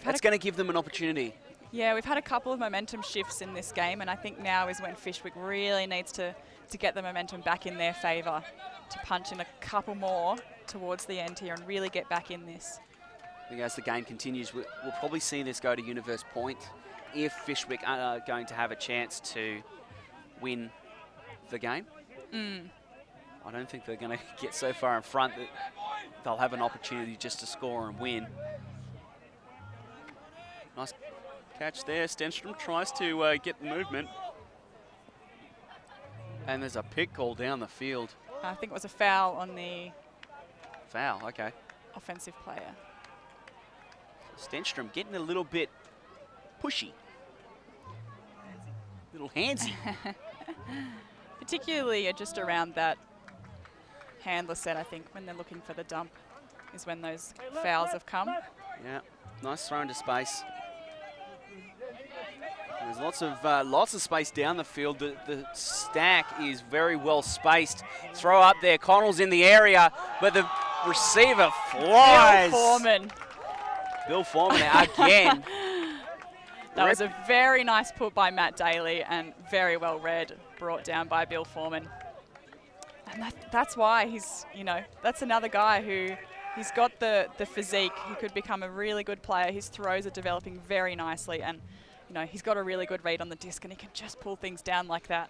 that's going to give them an opportunity. Yeah, we've had a couple of momentum shifts in this game, and I think now is when Fyshwick really needs to get the momentum back in their favour, to punch in a couple more towards the end here and really get back in this. I think as the game continues, we'll probably see this go to Universe Point if Fyshwick are going to have a chance to win the game. I don't think they're going to get so far in front that they'll have an opportunity just to score and win. Nice catch there. Stenstrom tries to get the movement. And there's a pick call down the field. I think it was a foul on the foul, okay. Offensive player. Stenstrom getting a little bit pushy. Little handsy. Particularly just around that handler set, I think, when they're looking for the dump is when those fouls have come. Yeah, nice throw into space. There's lots of space down the field. The stack is very well spaced. Throw up there. Connell's in the area, but the receiver flies. Bill Foreman again. That was a very nice put by Matt Daly and very well read, brought down by Bill Foreman. And that's why he's, you know, that's another guy who he's got the physique. He could become a really good player. His throws are developing very nicely, and you know, he's got a really good read on the disc, and he can just pull things down like that.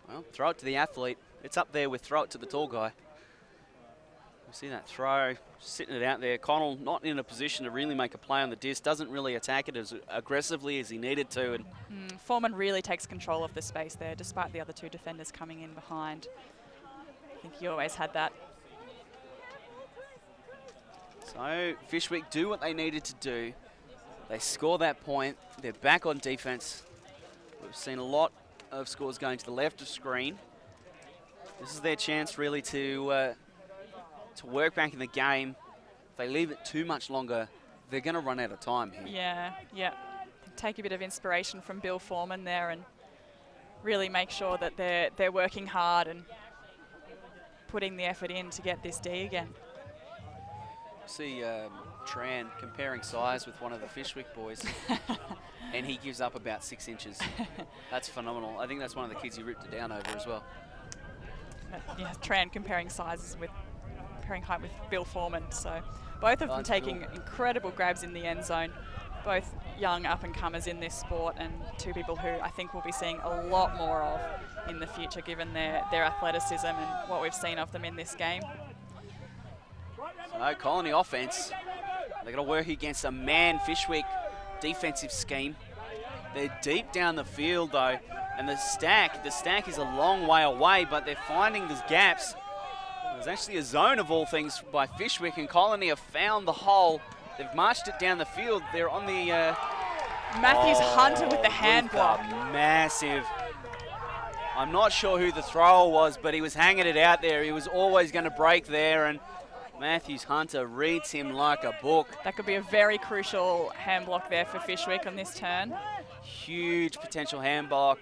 Well, throw it to the athlete. It's up there with throw it to the tall guy. You see that throw, sitting it out there. Connell not in a position to really make a play on the disc, doesn't really attack it as aggressively as he needed to. And Foreman really takes control of the space there, despite the other two defenders coming in behind. I think he always had that. So Fyshwick do what they needed to do. They score that point. They're back on defense. We've seen a lot of scores going to the left of screen. This is their chance really to work back in the game. If they leave it too much longer, they're going to run out of time here. Yeah. Take a bit of inspiration from Bill Foreman there and really make sure that they're working hard and putting the effort in to get this D again. See Tran comparing size with one of the Fyshwick boys, and he gives up about 6 inches. That's phenomenal. I think that's one of the kids he ripped it down over as well. Yeah, Tran comparing height with Bill Foreman. So both of them taking incredible grabs in the end zone. Both young up-and-comers in this sport, and two people who I think we'll be seeing a lot more of in the future, given their athleticism and what we've seen of them in this game. So Colony offense They've got to work against a man Fyshwick defensive scheme. They're deep down the field though, and the stack is a long way away, but they're finding these gaps. There's actually a zone of all things by Fyshwick, and Colony have found the hole. They've marched it down the field. They're on the... Matthews Hunter with the hand block. Massive. I'm not sure who the thrower was, but he was hanging it out there. He was always going to break there, and Matthews Hunter reads him like a book. That could be a very crucial hand block there for Fyshwick on this turn. Huge potential hand block.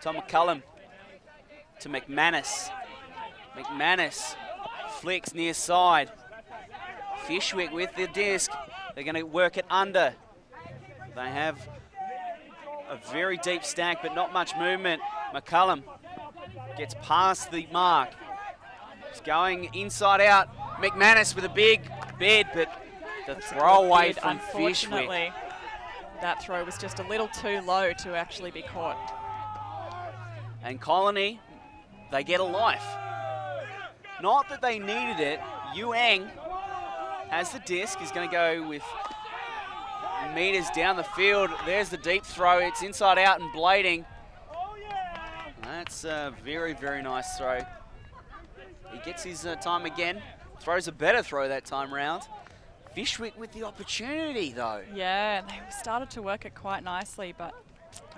Tom McCullum to McManus. McManus flicks near side. Fyshwick with the disc. They're going to work it under. They have a very deep stack, but not much movement. McCullum gets past the mark. He's going inside out. McManus with a big bid, but the throw away from Fyshwick. That throw was just a little too low to actually be caught. And Colony, they get a life. Not that they needed it. Yuang has the disc. He's going to go with meters down the field. There's the deep throw. It's inside out and blading. That's a very, very nice throw. He gets his time again. Throws a better throw that time round. Fyshwick with the opportunity though. Yeah, they started to work it quite nicely, but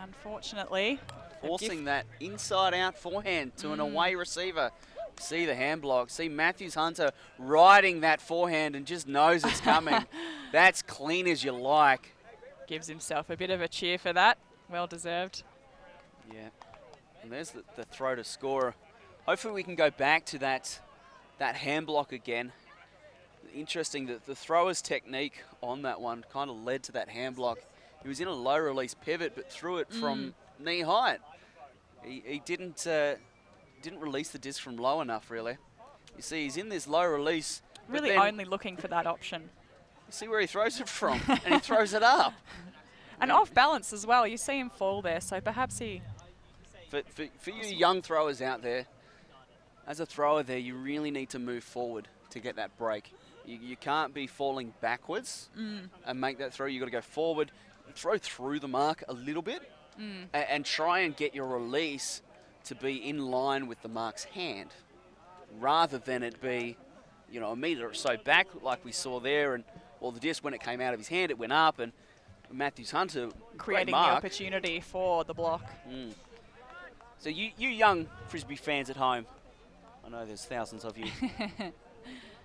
unfortunately... Forcing that inside out forehand to an away receiver. See the hand block. See Matthews Hunter riding that forehand and just knows it's coming. That's clean as you like. Gives himself a bit of a cheer for that. Well deserved. Yeah. And there's the throw to score. Hopefully we can go back to that hand block again. Interesting that the thrower's technique on that one kind of led to that hand block. He was in a low release pivot but threw it from knee height. He didn't release the disc from low enough, really. You see, he's in this low release. Really only looking for that option. You see where he throws it from, and he throws it up. And off balance as well. You see him fall there, so perhaps he... For you young throwers out there, as a thrower there, you really need to move forward to get that break. You can't be falling backwards and make that throw. You've got to go forward, throw through the mark a little bit, and try and get your release to be in line with the mark's hand, rather than it be, you know, a meter or so back like we saw there. And well, the disc, when it came out of his hand, it went up, and Matthews Hunter creating the opportunity for the block. So you young Frisbee fans at home, I know there's thousands of you,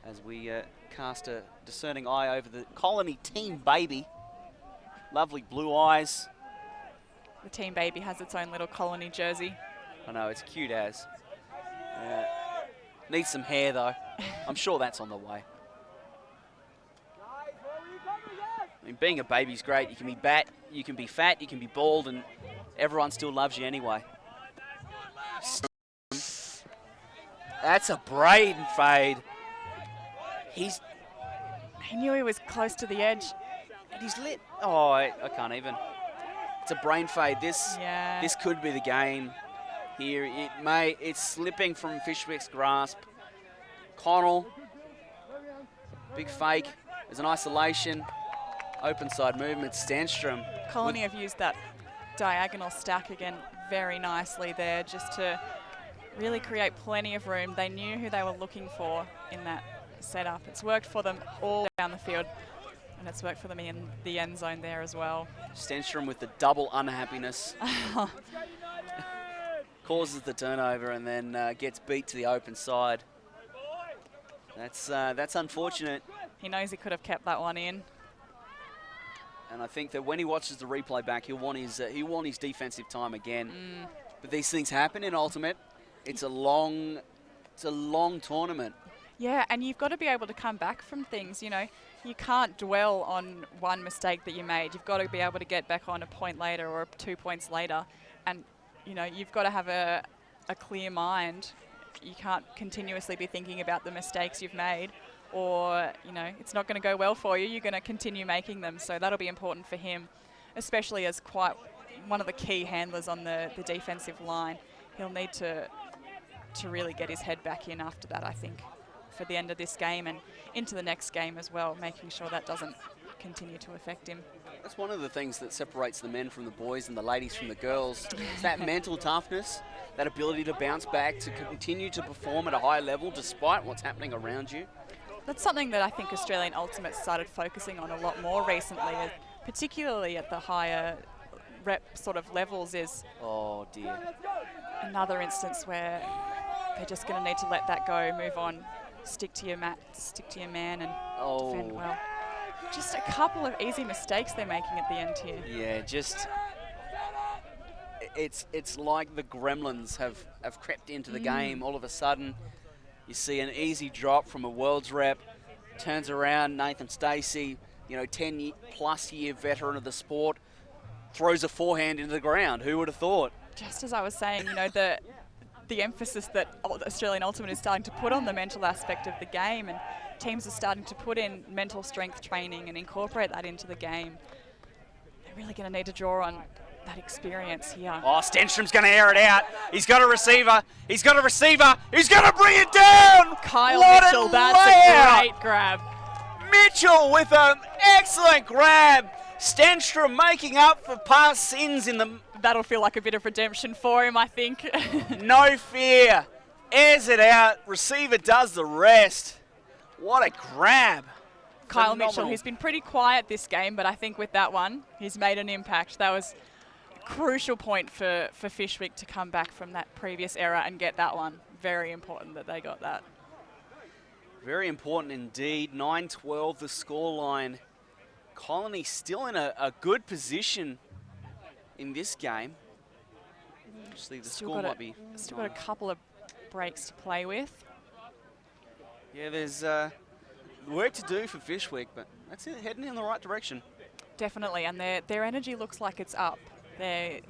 as we cast a discerning eye over the Colony Team Baby. Lovely blue eyes. The Team Baby has its own little Colony jersey. I know, it's cute as. Needs some hair though. I'm sure that's on the way. I mean, being a baby's great. You can be you can be fat, you can be bald, and everyone still loves you anyway. That's a brain fade. He knew he was close to the edge. And he's lit. Oh, I can't even. It's a brain fade. This could be the game here. It's slipping from Fyshwick's grasp. Connell, big fake. There's an isolation. Open side movement. Stenstrom. Colony have used that diagonal stack again very nicely there, just to really create plenty of room. They knew who they were looking for in that setup. It's worked for them all down the field, and it's worked for them in the end zone there as well. Stenstrom with the double unhappiness. Causes the turnover and then gets beat to the open side. That's unfortunate. He knows he could have kept that one in. And I think that when he watches the replay back, he'll want his defensive time again. But these things happen in Ultimate. It's a long tournament. Yeah, and you've got to be able to come back from things. You know, you can't dwell on one mistake that you made. You've got to be able to get back on a point later or 2 points later, and you know, you've got to have a clear mind. You can't continuously be thinking about the mistakes you've made, or you know, it's not going to go well for you. You're going to continue making them, so that'll be important for him, especially as quite one of the key handlers on the defensive line. He'll need to really get his head back in after that, I think. for the end of this game and into the next game as well, making sure that doesn't continue to affect him. That's one of the things that separates the men from the boys and the ladies from the girls. It's that mental toughness, that ability to bounce back, to continue to perform at a high level despite what's happening around you. That's something that I think Australian Ultimate started focusing on a lot more recently, particularly at the higher rep sort of levels. Is Oh dear. another instance where they're just going to need to let that go, move on, stick to your mat, stick to your man, and defend well. Just a couple of easy mistakes they're making at the end here. Yeah, just it's like the gremlins have crept into the game. All of a sudden, you see an easy drop from a world's rep, turns around, Nathan Stacey, 10+ year veteran of the sport, throws a forehand into the ground. Who would have thought? Just as I was saying, the emphasis that Australian Ultimate is starting to put on the mental aspect of the game, and teams are starting to put in mental strength training and incorporate that into the game. They're really going to need to draw on that experience here. Oh, Stenstrom's going to air it out. He's got a receiver. He's got a receiver. He's going to bring it down. Kyle what Mitchell, a that's layout. a great grab. Mitchell with an excellent grab. Stenstrom making up for past sins in the... That'll feel like a bit of redemption for him, I think. No fear. Airs it out. Receiver does the rest. What a grab. Kyle Phenomenal. Mitchell, he's been pretty quiet this game, but I think with that one, he's made an impact. That was a crucial point for Fyshwick to come back from that previous error and get that one. Very important that they got that. Very important indeed. 9-12 the scoreline. Colony still in a good position in this game. Actually, the score might be... Still got a couple of breaks to play with. Yeah, there's work to do for Fyshwick, but that's it, heading in the right direction. Definitely, and their energy looks like it's up. I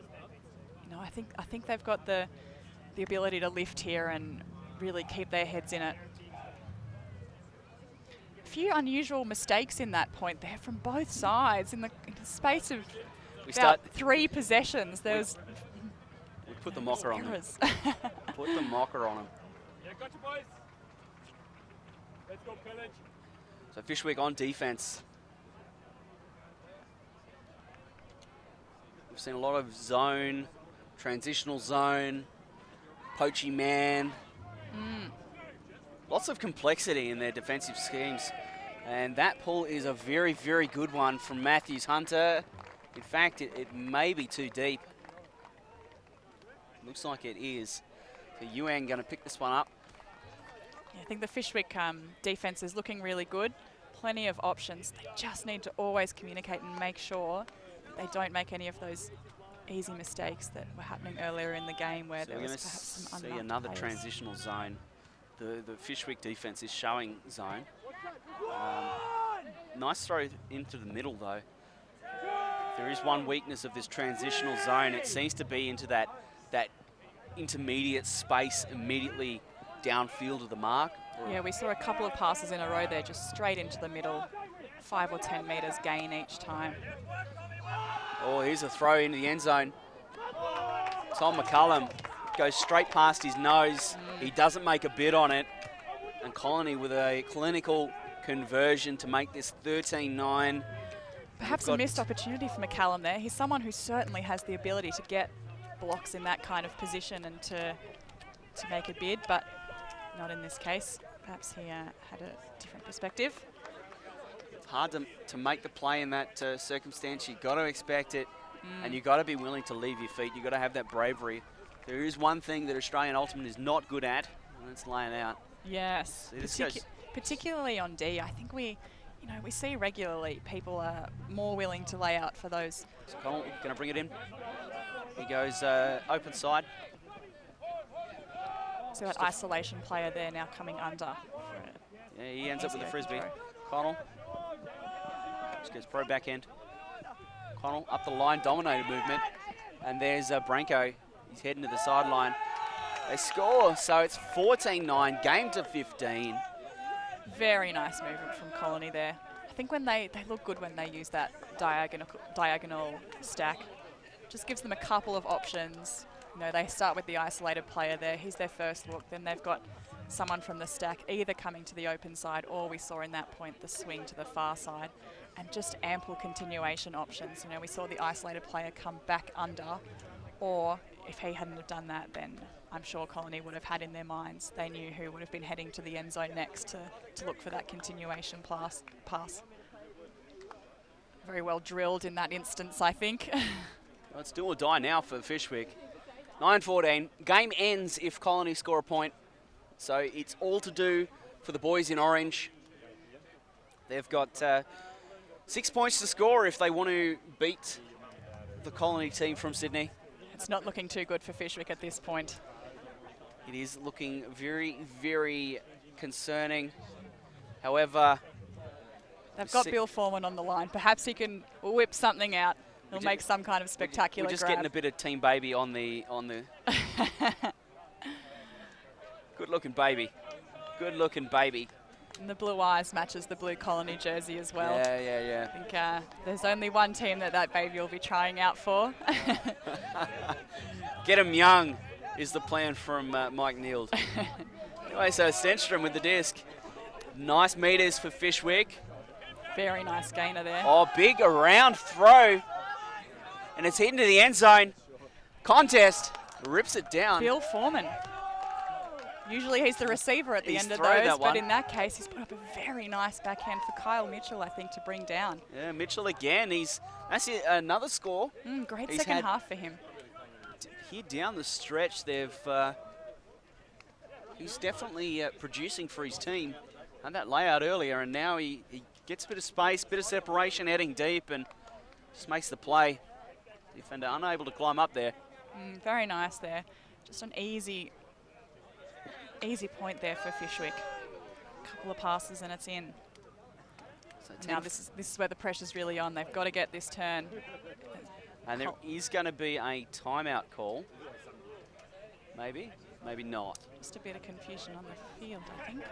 think they've got the ability to lift here and really keep their heads in it. A few unusual mistakes in that point there from both sides in the space of about 3 possessions. We put the mocker on him. Put the mocker on him. Yeah, gotcha, boys. Let's go, Pillage. So Fyshwick on defense. We've seen a lot of zone, transitional zone, poachy man. Lots of complexity in their defensive schemes. And that pull is a very, very good one from Matthews Hunter. In fact, it may be too deep. Looks like it is. So Yuan going to pick this one up. Yeah, I think the Fyshwick defense is looking really good. Plenty of options. They just need to always communicate and make sure that they don't make any of those easy mistakes that were happening earlier in the game where there was perhaps some see unmarked another players. Transitional zone. The Fyshwick defense is showing zone. Nice throw into the middle though. There is one weakness of this transitional zone. It seems to be into that intermediate space immediately downfield of the mark. Yeah, we saw a couple of passes in a row there, just straight into the middle. 5 or 10 metres gain each time. Oh, here's a throw into the end zone. Tom McCullum goes straight past his nose. He doesn't make a bid on it. And Colony with a clinical conversion to make this 13-9. Perhaps a missed opportunity for McCallum there. He's someone who certainly has the ability to get blocks in that kind of position and to make a bid, but not in this case. Perhaps he had a different perspective. It's hard to make the play in that circumstance. You've got to expect it, and you've got to be willing to leave your feet. You've got to have that bravery. There is one thing that Australian Ultimate is not good at, and it's laying out. Yes, particularly on D. I think we see regularly people are more willing to lay out for those. So Connell going to bring it in. He goes open side. So that isolation player there now coming under. Yeah, he ends up with a frisbee. Connell just goes pro backhand. Connell up the line, dominated movement. And there's Branko. He's heading to the sideline. They score, so it's 14-9, game to 15. Very nice movement from Colony there. I think when they look good when they use that diagonal stack. Just gives them a couple of options. They start with the isolated player there. He's their first look. Then they've got someone from the stack either coming to the open side, or we saw in that point the swing to the far side, and just ample continuation options. You know, we saw the isolated player come back under, or if he hadn't have done that, then I'm sure Colony would have had in their minds, they knew who would have been heading to the end zone next to look for that continuation pass. Very well drilled in that instance, I think. Well, it's do or die now for Fyshwick. 9-14. Game ends if Colony score a point. So it's all to do for the boys in orange. They've got 6 points to score if they want to beat the Colony team from Sydney. It's not looking too good for Fyshwick at this point. It is looking very, very concerning. However, they've got Bill Foreman on the line. Perhaps he can whip something out. He'll make some kind of spectacular We're just grab. getting a bit of Team Baby on the Good looking baby. Good looking baby. And the blue eyes matches the blue Colony jersey as well. Yeah. I think there's only one team that baby will be trying out for. Get him young is the plan from Mike Neild. Anyway, so Stenstrom with the disc. Nice meters for Fyshwick. Very nice gainer there. Oh, big around throw. And it's hitting to the end zone. Contest. Rips it down. Bill Foreman. Usually he's the receiver at the end of thrown those, that but one. in that case, he's put up a very nice backhand for Kyle Mitchell, I think, to bring down. Yeah, Mitchell again. That's another score. Great He's second had- half for him. Here down the stretch, he's definitely producing for his team. Had that layout earlier, and now he gets a bit of space, bit of separation, heading deep, and just makes the play. Defender unable to climb up there. Very nice there. Just an easy point there for Fyshwick. Couple of passes and it's in. So Now this is where the pressure's really on. They've got to get this turn. and there is going to be a timeout call. Maybe not. Just a bit of confusion on the field, I think.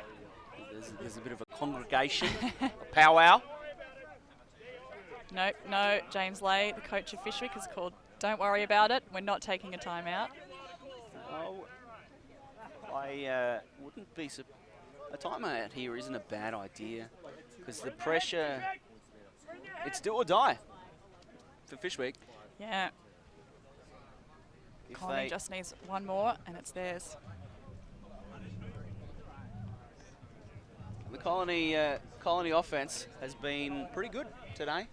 There's a bit of a congregation, a powwow. No, James Lay, the coach of Fyshwick, has called, don't worry about it, we're not taking a timeout. Oh, I wouldn't be a timeout here isn't a bad idea, because the pressure, it's do or die for Fyshwick. Yeah. If Colony just needs one more and it's theirs. The Colony offense has been pretty good today.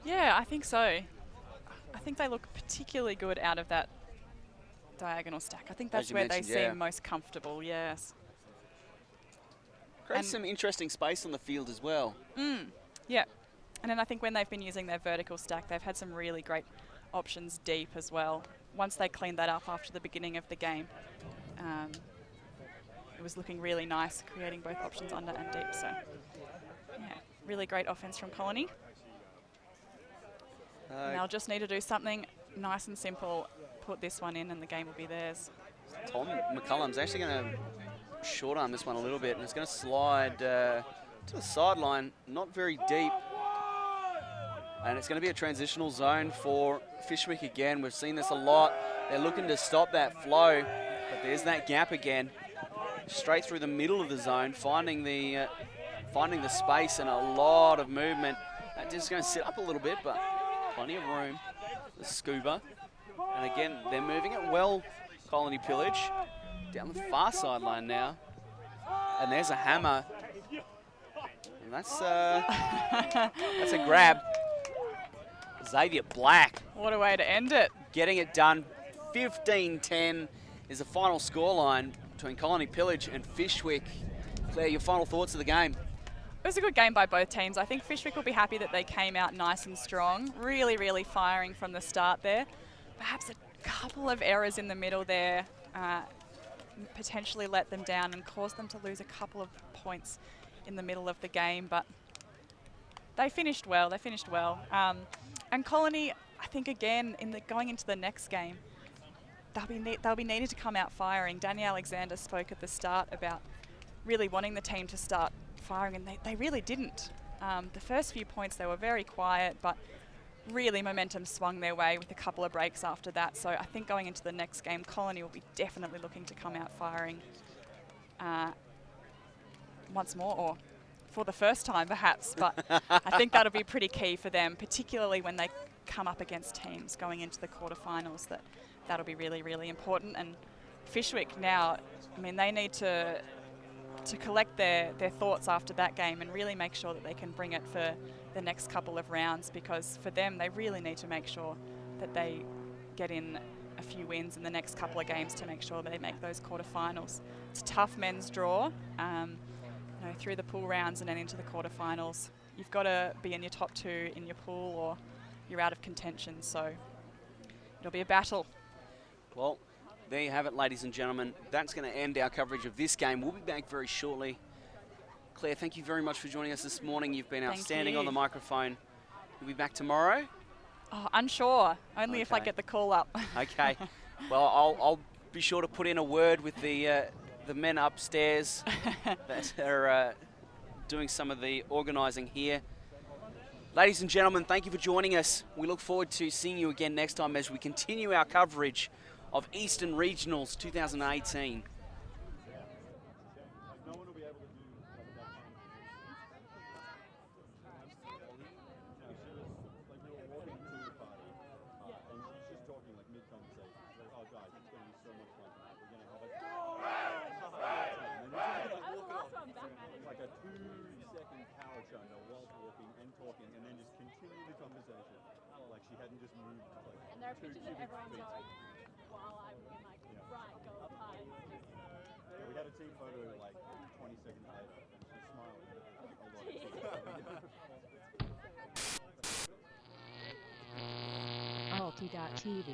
Yeah, I think so. I think they look particularly good out of that diagonal stack. I think that's you where they mentioned, yeah. seem most comfortable, yes. Creates some interesting space on the field as well. Yeah. And then I think when they've been using their vertical stack, they've had some really great options deep as well. Once they cleaned that up after the beginning of the game, it was looking really nice, creating both options under and deep. So, yeah, really great offense from Colony. And they'll just need to do something nice and simple, put this one in, and the game will be theirs. Tom McCullum's actually going to short arm this one a little bit, and it's going to slide to the sideline, not very deep. And it's going to be a transitional zone for Fyshwick again. We've seen this a lot. They're looking to stop that flow, but there's that gap again. Straight through the middle of the zone, finding the space and a lot of movement. That's just going to sit up a little bit, but plenty of room. The scuba. And again, they're moving it well, Colony Pillage. Down the far sideline now. And there's a hammer. And that's a grab. Xavier Black. What a way to end it. Getting it done. 15-10 is the final scoreline between Colony Pillage and Fyshwick. Claire, your final thoughts of the game? It was a good game by both teams. I think Fyshwick will be happy that they came out nice and strong. Really, really firing from the start there. Perhaps a couple of errors in the middle there potentially let them down and caused them to lose a couple of points in the middle of the game. But they finished well. And Colony, I think, again, going into the next game, they'll be needed to come out firing. Danny Alexander spoke at the start about really wanting the team to start firing, and they really didn't. The first few points, they were very quiet, but really momentum swung their way with a couple of breaks after that. So I think going into the next game, Colony will be definitely looking to come out firing once more, or for the first time perhaps, but I think that'll be pretty key for them, particularly when they come up against teams going into the quarterfinals. That'll be really, really important. And Fyshwick now, I mean, they need to collect their thoughts after that game and really make sure that they can bring it for the next couple of rounds, because for them, they really need to make sure that they get in a few wins in the next couple of games to make sure that they make those quarterfinals. It's a tough men's draw. You know, through the pool rounds and then into the quarterfinals, you've got to be in your top 2 in your pool or you're out of contention, so it'll be a battle. Well, there you have it, ladies and gentlemen. That's going to end our coverage of this game. We'll be back very shortly. Claire, thank you very much for joining us this morning. You've been outstanding on the microphone. You'll be back tomorrow? Oh, unsure. Only if I get the call up. Okay. Well, I'll be sure to put in a word with the men upstairs that are doing some of the organising here. Ladies and gentlemen, thank you for joining us. We look forward to seeing you again next time as we continue our coverage of Eastern Regionals 2018. Like a 2-second power shoulder whilst walking and talking, and then just continue the conversation like she hadn't just moved. Like, and there are pictures of everyone going while I'm in like, right, go up high. Yeah, we had a team photo like 20 seconds later, and she smiled a lot. Alti.tv